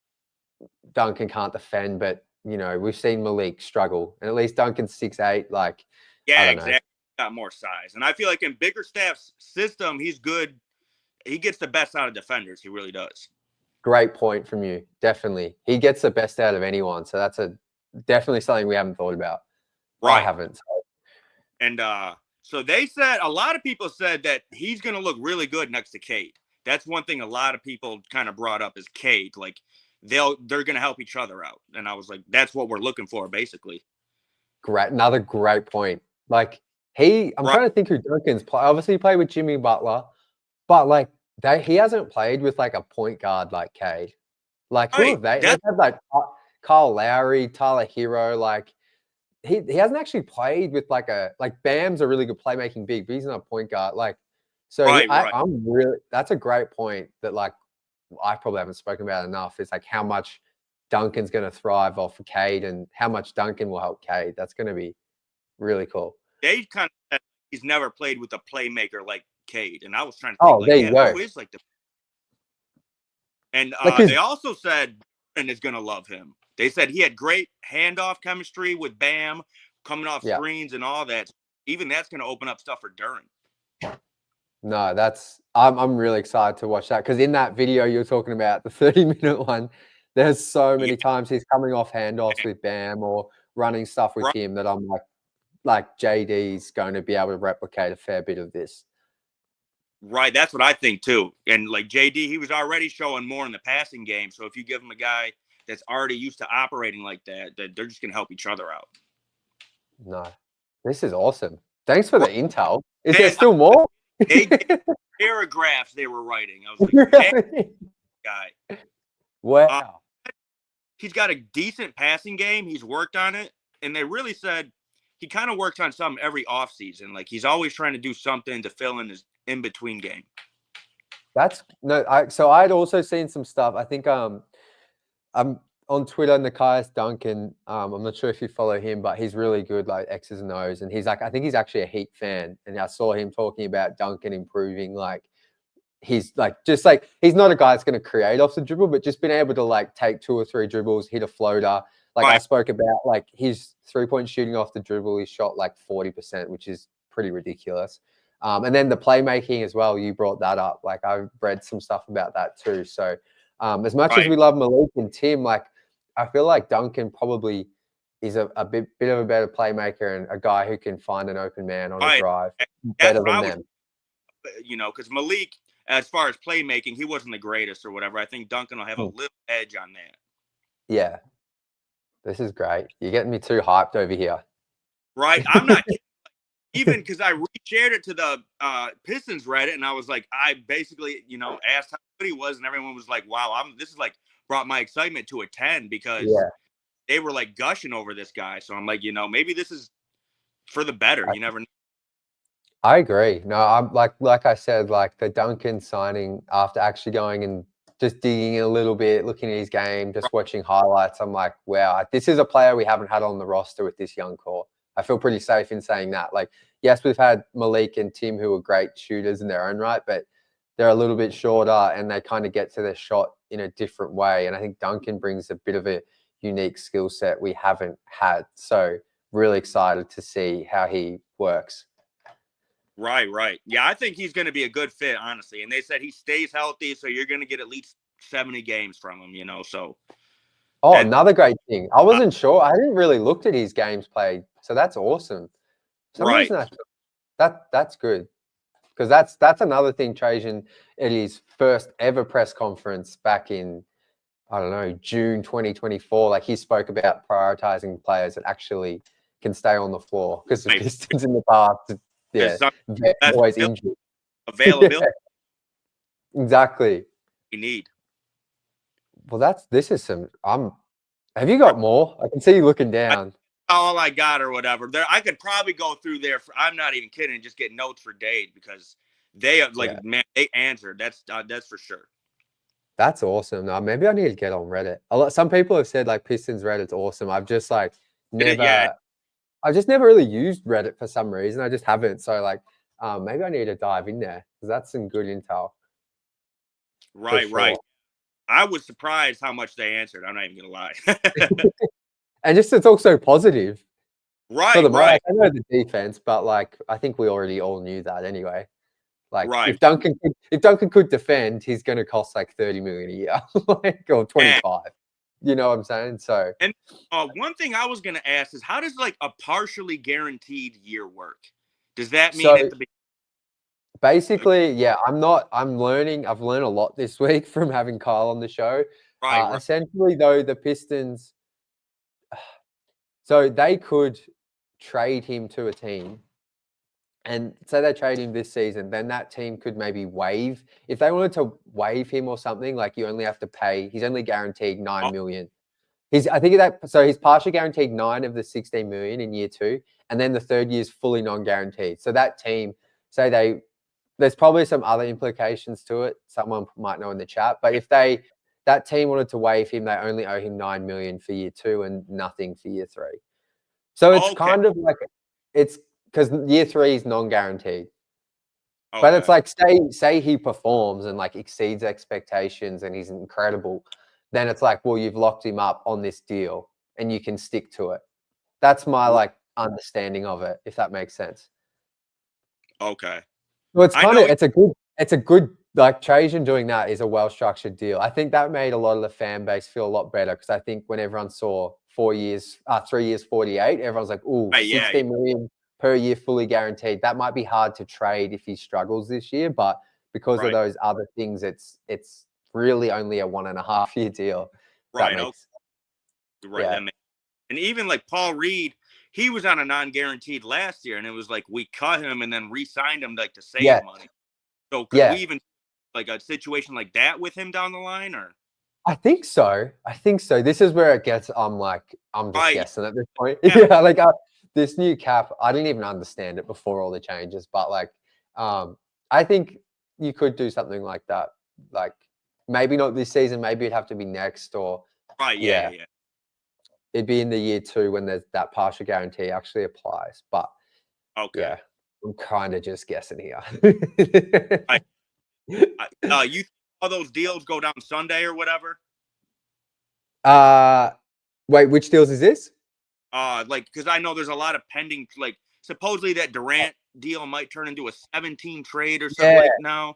Speaker 1: Duncan can't defend, but, we've seen Malik struggle. And at least Duncan's 6'8", like,
Speaker 6: exactly. Got more size. And I feel like in Bickerstaff's system, he's good. He gets the best out of defenders. He really does.
Speaker 1: Great point from you. Definitely. He gets the best out of anyone. So that's definitely something we haven't thought about. I haven't. So.
Speaker 6: And so they said, a lot of people said that he's going to look really good next to Cade. That's one thing a lot of people kind of brought up is Cade. Like, they're going to help each other out. And I was like, that's what we're looking for, basically.
Speaker 1: Great. Another great point. Like, I'm
Speaker 6: Right.
Speaker 1: trying to think who Duncan's play. Obviously, he played with Jimmy Butler, but like he hasn't played with like a point guard like Cade. Like who
Speaker 6: Right.
Speaker 1: have they?
Speaker 6: That's
Speaker 1: They've had like Kyle Lowry, Tyler Hero. Like he hasn't actually played with like Bam's a really good playmaking big, but he's not a point guard. Like so,
Speaker 6: right.
Speaker 1: I'm really. That's a great point that like I probably haven't spoken about enough. Is like how much Duncan's going to thrive off of Cade and how much Duncan will help Cade. That's going to be really cool.
Speaker 6: They kind of said he's never played with a playmaker like Cade, and I was trying to think,
Speaker 1: Oh,
Speaker 6: like,
Speaker 1: there you go.
Speaker 6: who is like the? And
Speaker 1: Like
Speaker 6: they also said and is going to love him. They said he had great handoff chemistry with Bam, coming off screens and all that. Even that's going to open up stuff for Duren.
Speaker 1: No, I'm really excited to watch that because in that video you're talking about, the 30-minute one, there's so many times he's coming off handoffs with Bam or running stuff with him that I'm like JD's going to be able to replicate a fair bit of this.
Speaker 6: Right, that's what I think too. And like JD, he was already showing more in the passing game. So if you give him a guy that's already used to operating like that, they're just going to help each other out.
Speaker 1: No, this is awesome. Thanks for the intel. Is there still more?
Speaker 6: They paragraphs they were writing. I was like, guy.
Speaker 1: Wow.
Speaker 6: He's got a decent passing game. He's worked on it. And they really said he kind of works on something every offseason. Like he's always trying to do something to fill in his in-between game.
Speaker 1: So I'd also seen some stuff. I think I'm on Twitter, Nikias Duncan. I'm not sure if you follow him, but he's really good, like X's and O's. And he's like, I think he's actually a Heat fan. And I saw him talking about Duncan improving. Like he's like, just like, he's not a guy that's going to create off the dribble, but just being able to like take 2 or 3 dribbles, hit a floater. Like I spoke about, like his 3-point shooting off the dribble, he shot like 40%, which is pretty ridiculous. And then the playmaking as well, you brought that up. Like I've read some stuff about that too. So as much as we love Malik and Tim, like I feel like Duncan probably is a bit of a better playmaker and a guy who can find an open man on a drive better than them.
Speaker 6: You know, because Malik, as far as playmaking, he wasn't the greatest or whatever. I think Duncan will have a little edge on that.
Speaker 1: Yeah. This is great. You're getting me too hyped over here.
Speaker 6: Right. I'm not even because I reshared it to the Pistons Reddit, and I was like, I basically, asked how good he was, and everyone was like, wow, this is like brought my excitement to a 10 because they were like gushing over this guy. So I'm like, maybe this is for the better. You never know.
Speaker 1: I agree. No, I'm like I said, like the Duncan signing after actually going and just digging in a little bit, looking at his game, just watching highlights. I'm like, wow, this is a player we haven't had on the roster with this young core. I feel pretty safe in saying that. Like, yes, we've had Malik and Tim who are great shooters in their own right, but they're a little bit shorter and they kind of get to their shot in a different way. And I think Duncan brings a bit of a unique skill set we haven't had. So really excited to see how he works.
Speaker 6: Right. Yeah, I think he's going to be a good fit, honestly. And they said he stays healthy, so you're going to get at least 70 games from him, so.
Speaker 1: Oh, another great thing. I wasn't sure. I didn't really look at his games played, so that's awesome.
Speaker 6: Right.
Speaker 1: That's good. Because that's another thing, Trajan, at his first ever press conference back in, I don't know, June 2024, like he spoke about prioritizing players that actually can stay on the floor because the Pistons in the past, they're always injured.
Speaker 6: Availability.
Speaker 1: Exactly.
Speaker 6: You need.
Speaker 1: Well, this is some. Have you got more? I can see you looking down.
Speaker 6: All I got or whatever. I could probably go through there. I'm not even kidding. And just get notes for days because they man, they answered. That's for sure.
Speaker 1: That's awesome. Now, maybe I need to get on Reddit. Some people have said like Pistons Reddit's awesome. I've just like never. I've just never really used Reddit for some reason. I just haven't. So like, maybe I need to dive in there because that's some good intel.
Speaker 6: Right. I was surprised how much they answered. I'm not even gonna lie.
Speaker 1: And just it's also positive.
Speaker 6: Right.
Speaker 1: I know the defense, but like I think we already all knew that anyway. Like if Duncan could defend, he's going to cost like $30 million a year, or 25. You know what I'm saying? So.
Speaker 6: And one thing I was going to ask is, how does like a partially guaranteed year work? Does that mean at the beginning?
Speaker 1: Basically, I'm learning. I've learned a lot this week from having Kyle on the show. Right. Essentially, though, the Pistons, so they could trade him to a team and say they trade him this season, then that team could maybe waive. If they wanted to waive him or something, like you only have to pay, he's only guaranteed $9 million. He's partially guaranteed 9 of the 16 million in year 2, and then the third year is fully non-guaranteed. So that team, there's probably some other implications to it. Someone might know in the chat, but if that team wanted to waive him, they only owe him 9 million for year 2 and nothing for year 3. So it's kind of like, it's because year 3 is non-guaranteed. Okay. But it's like, say he performs and like exceeds expectations and he's incredible, then it's like, well, you've locked him up on this deal and you can stick to it. That's my like understanding of it, if that makes sense.
Speaker 6: Okay.
Speaker 1: Well, it's a good like Trajan doing that is a well-structured deal. I think that made a lot of the fan base feel a lot better because I think when everyone saw 3 years, 48, everyone's like, "Ooh, 16 million per year fully guaranteed." That might be hard to trade if he struggles this year, but because of those other things, it's really only a 1.5 year deal.
Speaker 6: Right. And even like Paul Reed, he was on a non-guaranteed last year, and it was like we cut him and then re-signed him like to save money. So could we even like a situation like that with him down the line, or?
Speaker 1: I think so. This is where it gets. I'm just guessing at this point. Yeah, this new cap, I didn't even understand it before all the changes, but like, I think you could do something like that. Like maybe not this season, maybe it'd have to be next or.
Speaker 6: Yeah.
Speaker 1: It'd be in the year 2 when there's that partial guarantee actually applies, but yeah, I'm kind of just guessing here.
Speaker 6: You all those deals go down Sunday or whatever?
Speaker 1: Wait, which deals is this?
Speaker 6: Like, because I know there's a lot of pending, like supposedly that Durant deal might turn into a 17 trade or something like now.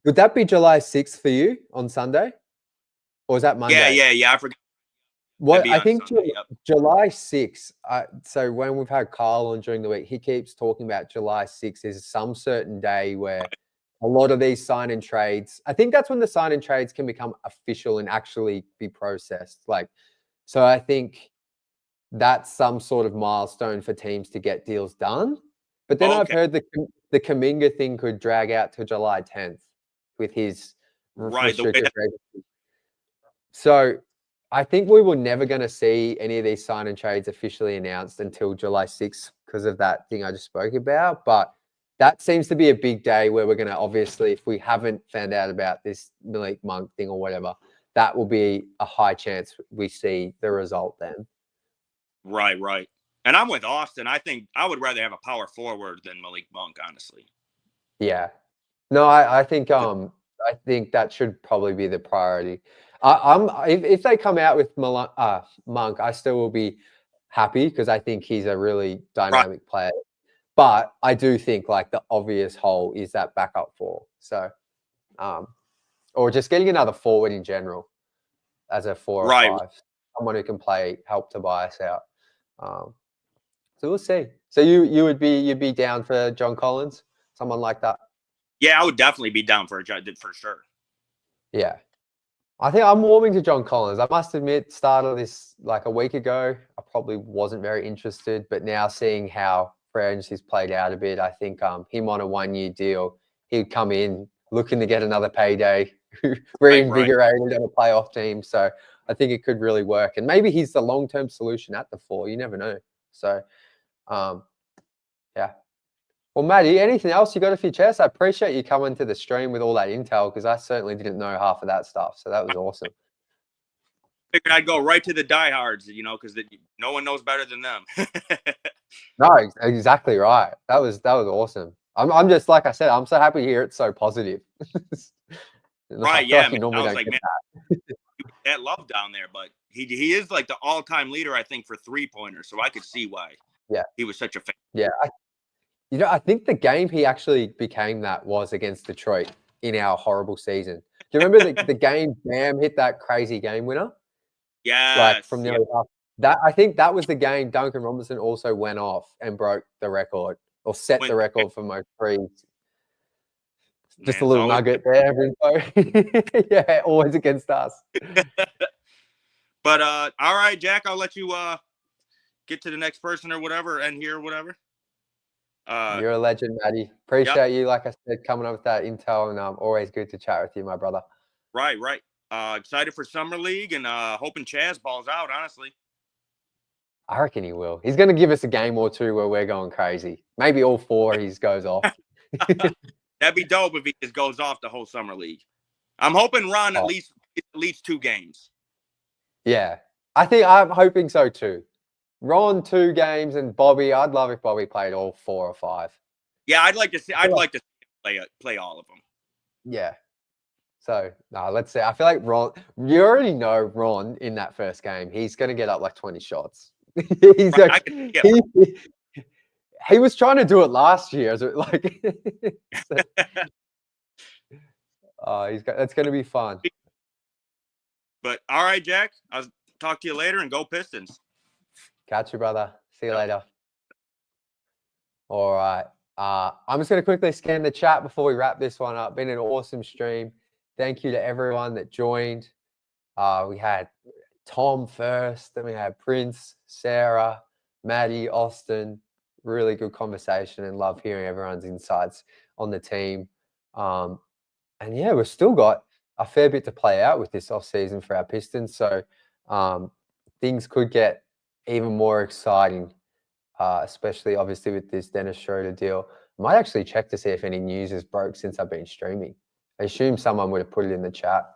Speaker 1: Would that be July 6th for you on Sunday? Or is that Monday?
Speaker 6: Yeah. I forgot.
Speaker 1: What I think Sunday, July 6th. So when we've had Kyle on during the week, he keeps talking about July 6th is some certain day where a lot of these sign and trades. I think that's when the sign and trades can become official and actually be processed. Like, so I think that's some sort of milestone for teams to get deals done. But then I've heard the Kuminga thing could drag out to July 10th with his restricted free agency. So I think we were never going to see any of these sign and trades officially announced until July 6th because of that thing I just spoke about. But that seems to be a big day where we're going to, obviously, if we haven't found out about this Malik Monk thing or whatever, that will be a high chance we see the result then.
Speaker 6: Right. And I'm with Austin. I think I would rather have a power forward than Malik Monk, honestly.
Speaker 1: Yeah. No, I think that should probably be the priority. If they come out with Monk, I still will be happy because I think he's a really dynamic player. But I do think like the obvious hole is that backup 4. So, or just getting another forward in general as a 4 or 5, someone who can help Tobias out. So we'll see. So you'd be down for John Collins, someone like that?
Speaker 6: Yeah, I would definitely be down for sure. Yeah.
Speaker 1: I think I'm warming to John Collins. I must admit, started this like a week ago. I probably wasn't very interested, but now seeing how free agency's played out a bit, I think him on a 1-year deal, he'd come in looking to get another payday, reinvigorated on a playoff team. So I think it could really work. And maybe he's the long-term solution at the 4. You never know. So, yeah. Well, Maddie, anything else you got off your chest? I appreciate you coming to the stream with all that intel because I certainly didn't know half of that stuff. So that was awesome.
Speaker 6: I figured I'd go right to the diehards, because no one knows better than them.
Speaker 1: No, exactly right. That was awesome. I'm just, like I said, I'm so happy to hear it's so positive.
Speaker 6: Right, yeah. I was like, man, that love down there, but he is like the all-time leader, I think, for 3-pointers. So I could see why.
Speaker 1: Yeah,
Speaker 6: he was such a fan.
Speaker 1: Yeah, I think the game he actually became that was against Detroit in our horrible season. Do you remember the game Bam hit that crazy game winner?
Speaker 6: Yeah,
Speaker 1: like from nearly half. That I think that was the game Duncan Robinson also went off and broke the record or set the record for most threes. Just a little nugget there, info. Yeah, always against us.
Speaker 6: But all right, Jack, I'll let you get to the next person or whatever, and here or whatever.
Speaker 1: You're a legend, Matty. Appreciate you, like I said, coming up with that intel, and always good to chat with you, my brother.
Speaker 6: Right. Excited for Summer League and hoping Chaz balls out, honestly.
Speaker 1: I reckon he will. He's going to give us a game or two where we're going crazy. Maybe all 4 he goes off.
Speaker 6: That'd be dope if he just goes off the whole Summer League. I'm hoping Ron at least 2 games.
Speaker 1: Yeah, I'm hoping so too. Ron 2 games, and Bobby. I'd love if Bobby played all 4 or 5.
Speaker 6: Yeah, I'd like to see him play all of them.
Speaker 1: Yeah. So let's see. I feel like Ron. You already know Ron in that first game. He's going to get up like 20 shots. He was trying to do it last year. So like, that's going to be fun.
Speaker 6: But all right, Jack. I'll talk to you later, and go Pistons.
Speaker 1: Catch you, brother. See you later. All right. I'm just going to quickly scan the chat before we wrap this one up. Been an awesome stream. Thank you to everyone that joined. We had Tom first, then we had Prince, Sarah, Maddie, Austin. Really good conversation, and love hearing everyone's insights on the team. And yeah, we've still got a fair bit to play out with this offseason for our Pistons. So things could get even more exciting, especially obviously with this Dennis Schroder deal. I might actually check to see if any news has broke since I've been streaming. I assume someone would have put it in the chat.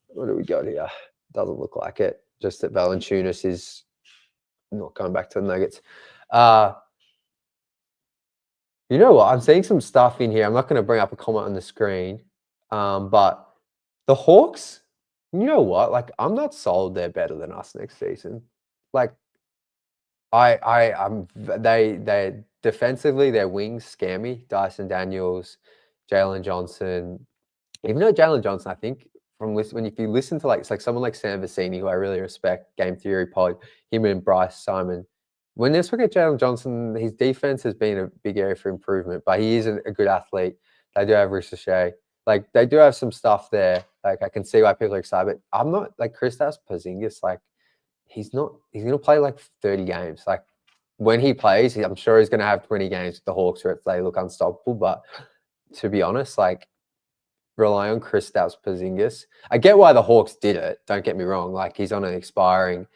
Speaker 1: What do we got here? Doesn't look like it. Just that Valanciunas is not going back to the Nuggets. You know what? I'm seeing some stuff in here. I'm not going to bring up a comment on the screen, but the Hawks, you know what? Like, I'm not sold they're better than us next season. Like, they defensively, their wings scare me. Dyson Daniels, Jalen Johnson. Even though Jalen Johnson, I think if you listen to like someone like Sam Vecini, who I really respect, Game Theory Pod, him and Bryce Simon, when they look at Jalen Johnson, his defense has been a big area for improvement, but he is a good athlete. They do have Ricochet. Like, they do have some stuff there. Like, I can see why people are excited. But I'm not like Kristaps Porzingis. Like, he's going to play like 30 games. Like, when he plays, I'm sure he's going to have 20 games with the Hawks where they look unstoppable. But to be honest, like, rely on Kristaps Porzingis. I get why the Hawks did it. Don't get me wrong. Like, he's on an expiring.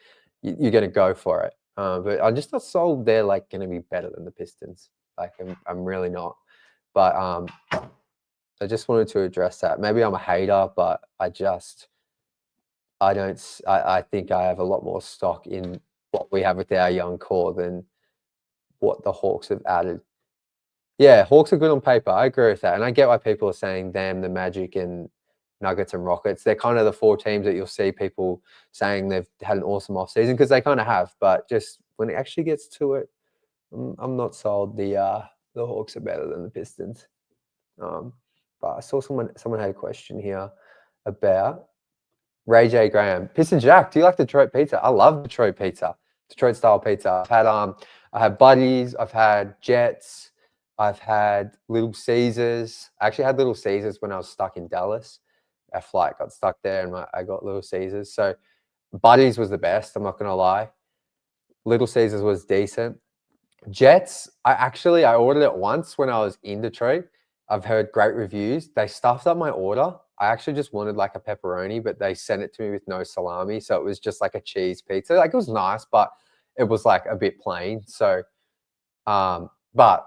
Speaker 1: You're going to go for it. But I'm just not sold they're like going to be better than the Pistons. Like, I'm really not. But I just wanted to address that. Maybe I'm a hater, but I think I have a lot more stock in what we have with our young core than what the Hawks have added. Yeah, Hawks are good on paper. I agree with that. And I get why people are saying them, the Magic and Nuggets and Rockets. They're kind of the 4 teams that you'll see people saying they've had an awesome offseason, because they kind of have. But just when it actually gets to it, I'm not sold the Hawks are better than the Pistons. But I saw someone had a question here about Ray J. Graham. Piston Jack, do you like Detroit pizza? I love Detroit pizza, Detroit style pizza. I had Buddies, I've had Jets, I've had Little Caesars. I actually had Little Caesars when I was stuck in Dallas. Our flight got stuck there, and I got Little Caesars. So Buddies was the best, I'm not going to lie. Little Caesars was decent. Jets, I ordered it once when I was in Detroit. I've heard great reviews. They stuffed up my order. I actually just wanted like a pepperoni, but they sent it to me with no salami. So it was just like a cheese pizza. Like, it was nice, but it was like a bit plain. So, but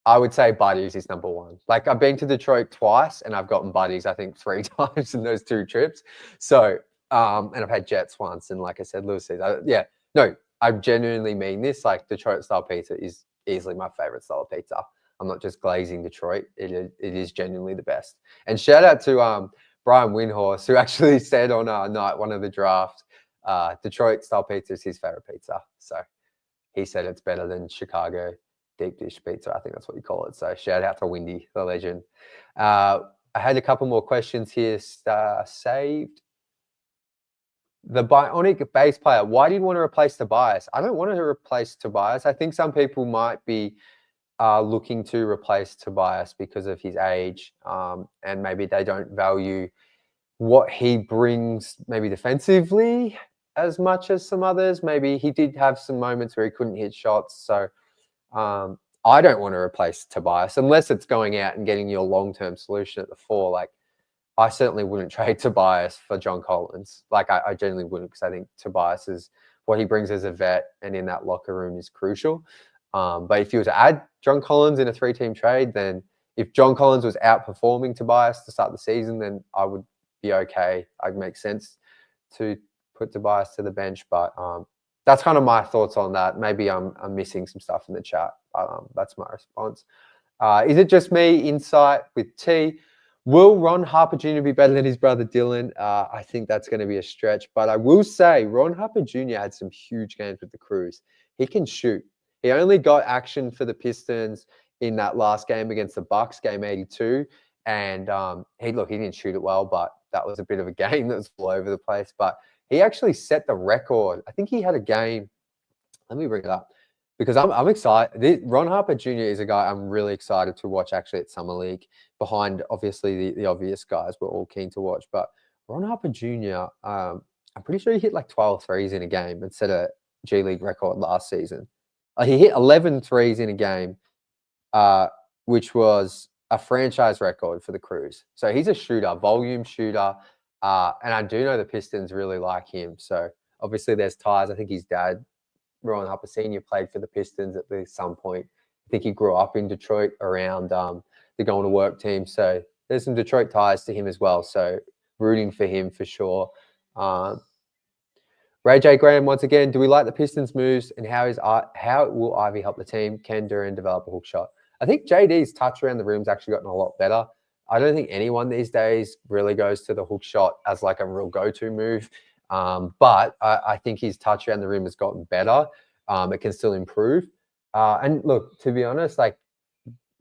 Speaker 1: I would say Buddies is number 1. Like, I've been to Detroit twice, and I've gotten Buddies, I think, 3 times in those 2 trips. So, and I've had Jets once, and like I said, Little Caesars. Yeah, no, I genuinely mean this. Like, Detroit style pizza is easily my favorite style of pizza. I'm not just glazing Detroit. It is genuinely the best. And shout out to Brian Windhorse, who actually said on night 1 of the draft, Detroit style pizza is his favorite pizza. So he said it's better than Chicago deep dish pizza. I think that's what you call it. So shout out to Windy, the legend. I had a couple more questions here saved. The Bionic bass player. Why do you want to replace Tobias? I don't want to replace Tobias. I think some people might be looking to replace Tobias because of his age, and maybe they don't value what he brings maybe defensively as much as some others. Maybe he did have some moments where he couldn't hit shots. So I don't want to replace Tobias unless it's going out and getting your long-term solution at the 4. Like, I certainly wouldn't trade Tobias for John Collins. Like, I genuinely wouldn't, because I think Tobias is what he brings as a vet and in that locker room is crucial. But if you were to add John Collins in a 3-team trade, then if John Collins was outperforming Tobias to start the season, then I would be okay. I'd make sense to put Tobias to the bench. But that's kind of my thoughts on that. Maybe I'm missing some stuff in the chat. That's my response. Is it just me? Insight with T. Will Ron Harper Jr. be better than his brother Dylan? I think that's going to be a stretch. But I will say Ron Harper Jr. had some huge games with the Crews. He can shoot. He only got action for the Pistons in that last game against the Bucks, game 82. And he didn't shoot it well, but that was a bit of a game that was all over the place. But he actually set the record. I think he had a game. Let me bring it up because I'm excited. Ron Harper Jr. is a guy I'm really excited to watch actually at Summer League, behind obviously the obvious guys we're all keen to watch. But Ron Harper Jr., I'm pretty sure he hit like 12 threes in a game and set a G League record last season. He hit 11 threes in a game, which was a franchise record for the Crews. So he's a shooter, volume shooter. And I do know the Pistons really like him. So obviously there's ties. I think his dad, Ron Harper Sr., played for the Pistons at some point. I think he grew up in Detroit around the Going to Work team. So there's some Detroit ties to him as well. So rooting for him for sure. Ray J. Graham, once again, do we like the Pistons' moves, and how will Ivy help the team? Can Duran develop a hook shot? I think JD's touch around the room's actually gotten a lot better. I don't think anyone these days really goes to the hook shot as like a real go-to move. But I think his touch around the rim has gotten better. It can still improve. And look, to be honest, like,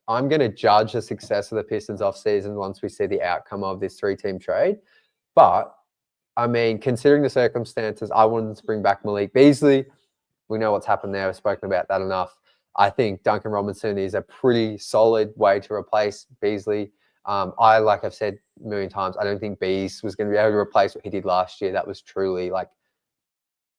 Speaker 1: I'm going to judge the success of the Pistons offseason once we see the outcome of this 3-team trade. But I mean, considering the circumstances, I wanted to bring back Malik Beasley. We know what's happened there. We've spoken about that enough. I think Duncan Robinson is a pretty solid way to replace Beasley. Like I've said a million times, I don't think Bees was going to be able to replace what he did last year. That was truly like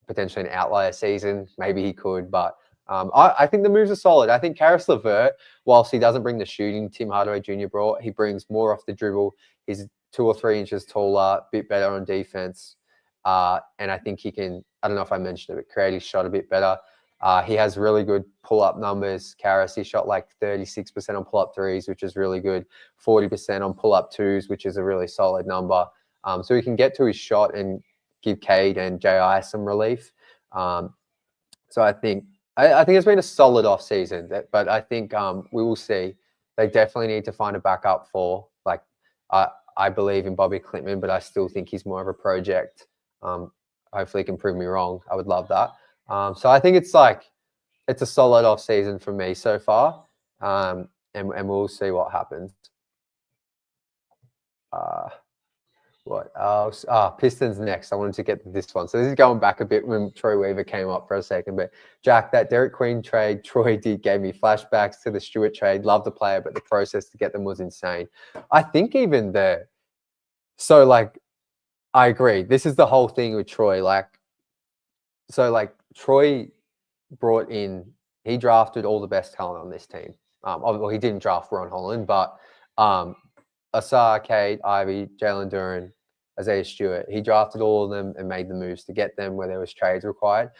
Speaker 1: potentially an outlier season. Maybe he could, but I think the moves are solid. I think Karis LeVert, whilst he doesn't bring the shooting Tim Hardaway Jr. brought, he brings more off the dribble. He's 2 or 3 inches taller, a bit better on defense. And I think he can, I don't know if I mentioned it, but create his shot a bit better. He has really good pull-up numbers. Karis, he shot like 36% on pull-up threes, which is really good. 40% on pull-up twos, which is a really solid number. So he can get to his shot and give Cade and JI some relief. So I think it's been a solid off-season, but I think we will see. They definitely need to find a backup for, like, I believe in Bobby Klintman, but I still think he's more of a project. Hopefully he can prove me wrong. I would love that. So I think it's a solid off season for me so far. And we'll see what happens. What else? Pistons next. I wanted to get to this one. So this is going back a bit when Troy Weaver came up for a second. But Jack, that Derek Queen trade Troy did gave me flashbacks to the Stewart trade. Loved the player, but the process to get them was insane. I think even there. So like, I agree. This is the whole thing with Troy. Troy brought in. He drafted all the best talent on this team. Well, he didn't draft Ron Holland, but Asar, Cade, Ivy, Jalen Duran, Isaiah Stewart. He drafted all of them and made the moves to get them where there was trades required.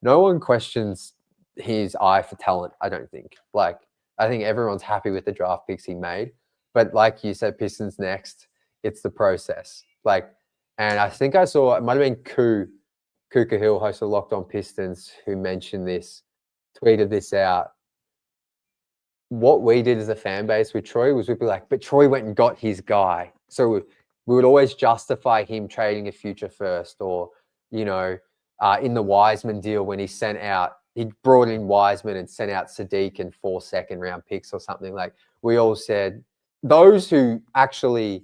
Speaker 1: No one questions his eye for talent, I don't think. Like, I think everyone's happy with the draft picks he made. But like you said, Pistons next, it's the process. Like, and I think I saw, it might have been Kuka Hill, host of Locked On Pistons, who mentioned this, tweeted this out. What we did as a fan base with Troy was we'd be like, but Troy went and got his guy. So we would always justify him trading a future first, or, you know, in the Wiseman deal when he brought in Wiseman and sent out Sadiq and 4 second-round picks or something. Like, we all said, those who actually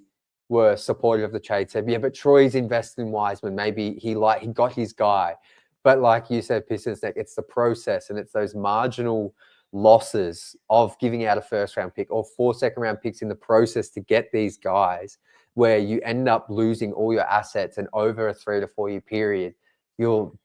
Speaker 1: were supportive of the trade said, yeah, but Troy's invested in Wiseman. Maybe he got his guy. But like you said, Pistons, it's the process, and it's those marginal losses of giving out a first-round pick or 4 second-round picks in the process to get these guys, where you end up losing all your assets, and over a 3 to 4 year period, you've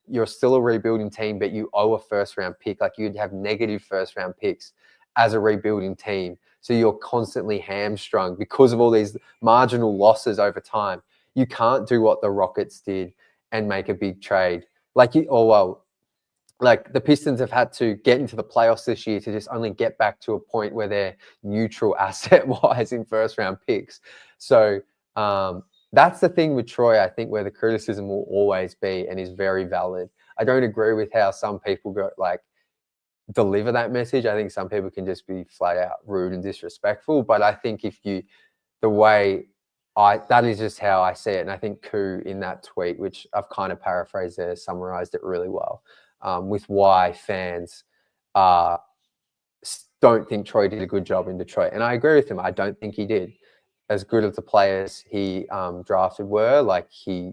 Speaker 1: you're still a rebuilding team, but you owe a first-round pick. Like you'd have negative first-round picks as a rebuilding team. So you're constantly hamstrung because of all these marginal losses over time. You can't do what the Rockets did and make a big trade. Like the Pistons have had to get into the playoffs this year to just only get back to a point where they're neutral asset-wise in first-round picks. So that's the thing with Troy, I think, where the criticism will always be and is very valid. I don't agree with how some people deliver that message. I think some people can just be flat out rude and disrespectful. But I think that is just how I see it. And I think Koo in that tweet, which I've kind of paraphrased there, summarized it really well, with why fans don't think Troy did a good job in Detroit. And I agree with him. I don't think he did. As good as the players he drafted were, to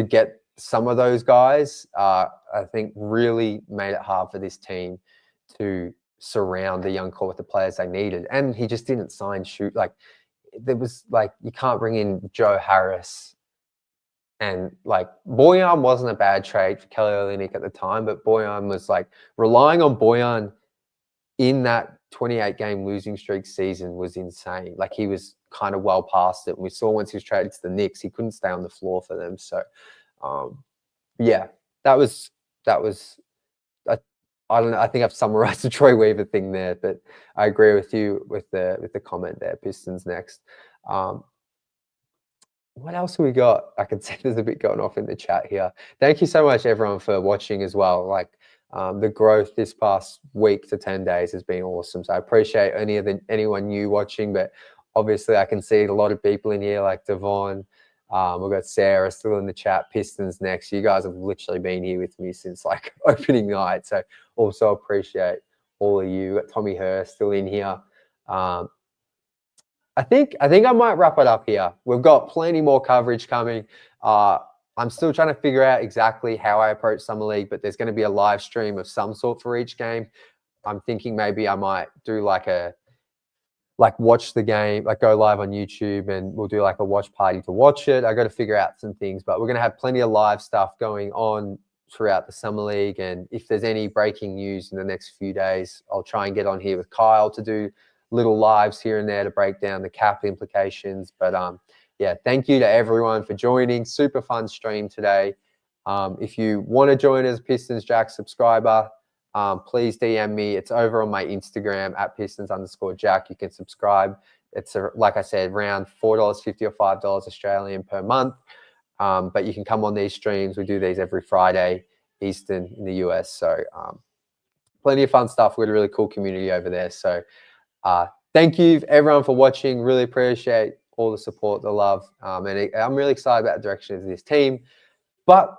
Speaker 1: get some of those guys, I think really made it hard for this team to surround the young core with the players they needed. And he just didn't sign you can't bring in Joe Harris. And Bojan wasn't a bad trade for Kelly Olynyk at the time, but Bojan was relying on Bojan in that 28-game losing streak season was insane. He was kind of well past it. And we saw once he was traded to the Knicks, he couldn't stay on the floor for them. So, yeah, that was. I don't know. I think I've summarized the Troy Weaver thing there, but I agree with you with the comment there. Pistons next. What else have we got? I can see there's a bit going off in the chat here. Thank you so much, everyone, for watching as well. The growth this past week to 10 days has been awesome. So I appreciate anyone new watching, but obviously I can see a lot of people in here like Devon. We've got Sarah still in the chat. Pistons next. You guys have literally been here with me since opening night. So also appreciate all of you. We've got Tommy Hurst still in here. I think I might wrap it up here. We've got plenty more coverage coming. I'm still trying to figure out exactly how I approach Summer League, but there's going to be a live stream of some sort for each game. I'm thinking maybe I might do watch the game, go live on YouTube, and we'll do a watch party to watch it. I got to figure out some things, but we're going to have plenty of live stuff going on throughout the Summer League. And if there's any breaking news in the next few days, I'll try and get on here with Kyle to do little lives here and there to break down the cap implications. But yeah, thank you to everyone for joining. Super fun stream today. If you want to join as a Pistons Jack subscriber, please DM me. It's over on my Instagram at Pistons_Jack. You can subscribe. It's like I said, around $4.50 or $5 Australian per month. But you can come on these streams. We do these every Friday Eastern in the US. So plenty of fun stuff. We've got a really cool community over there. So thank you everyone for watching. Really appreciate all the support, the love. And I'm really excited about the direction of this team. But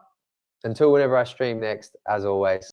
Speaker 1: until whenever I stream next, as always,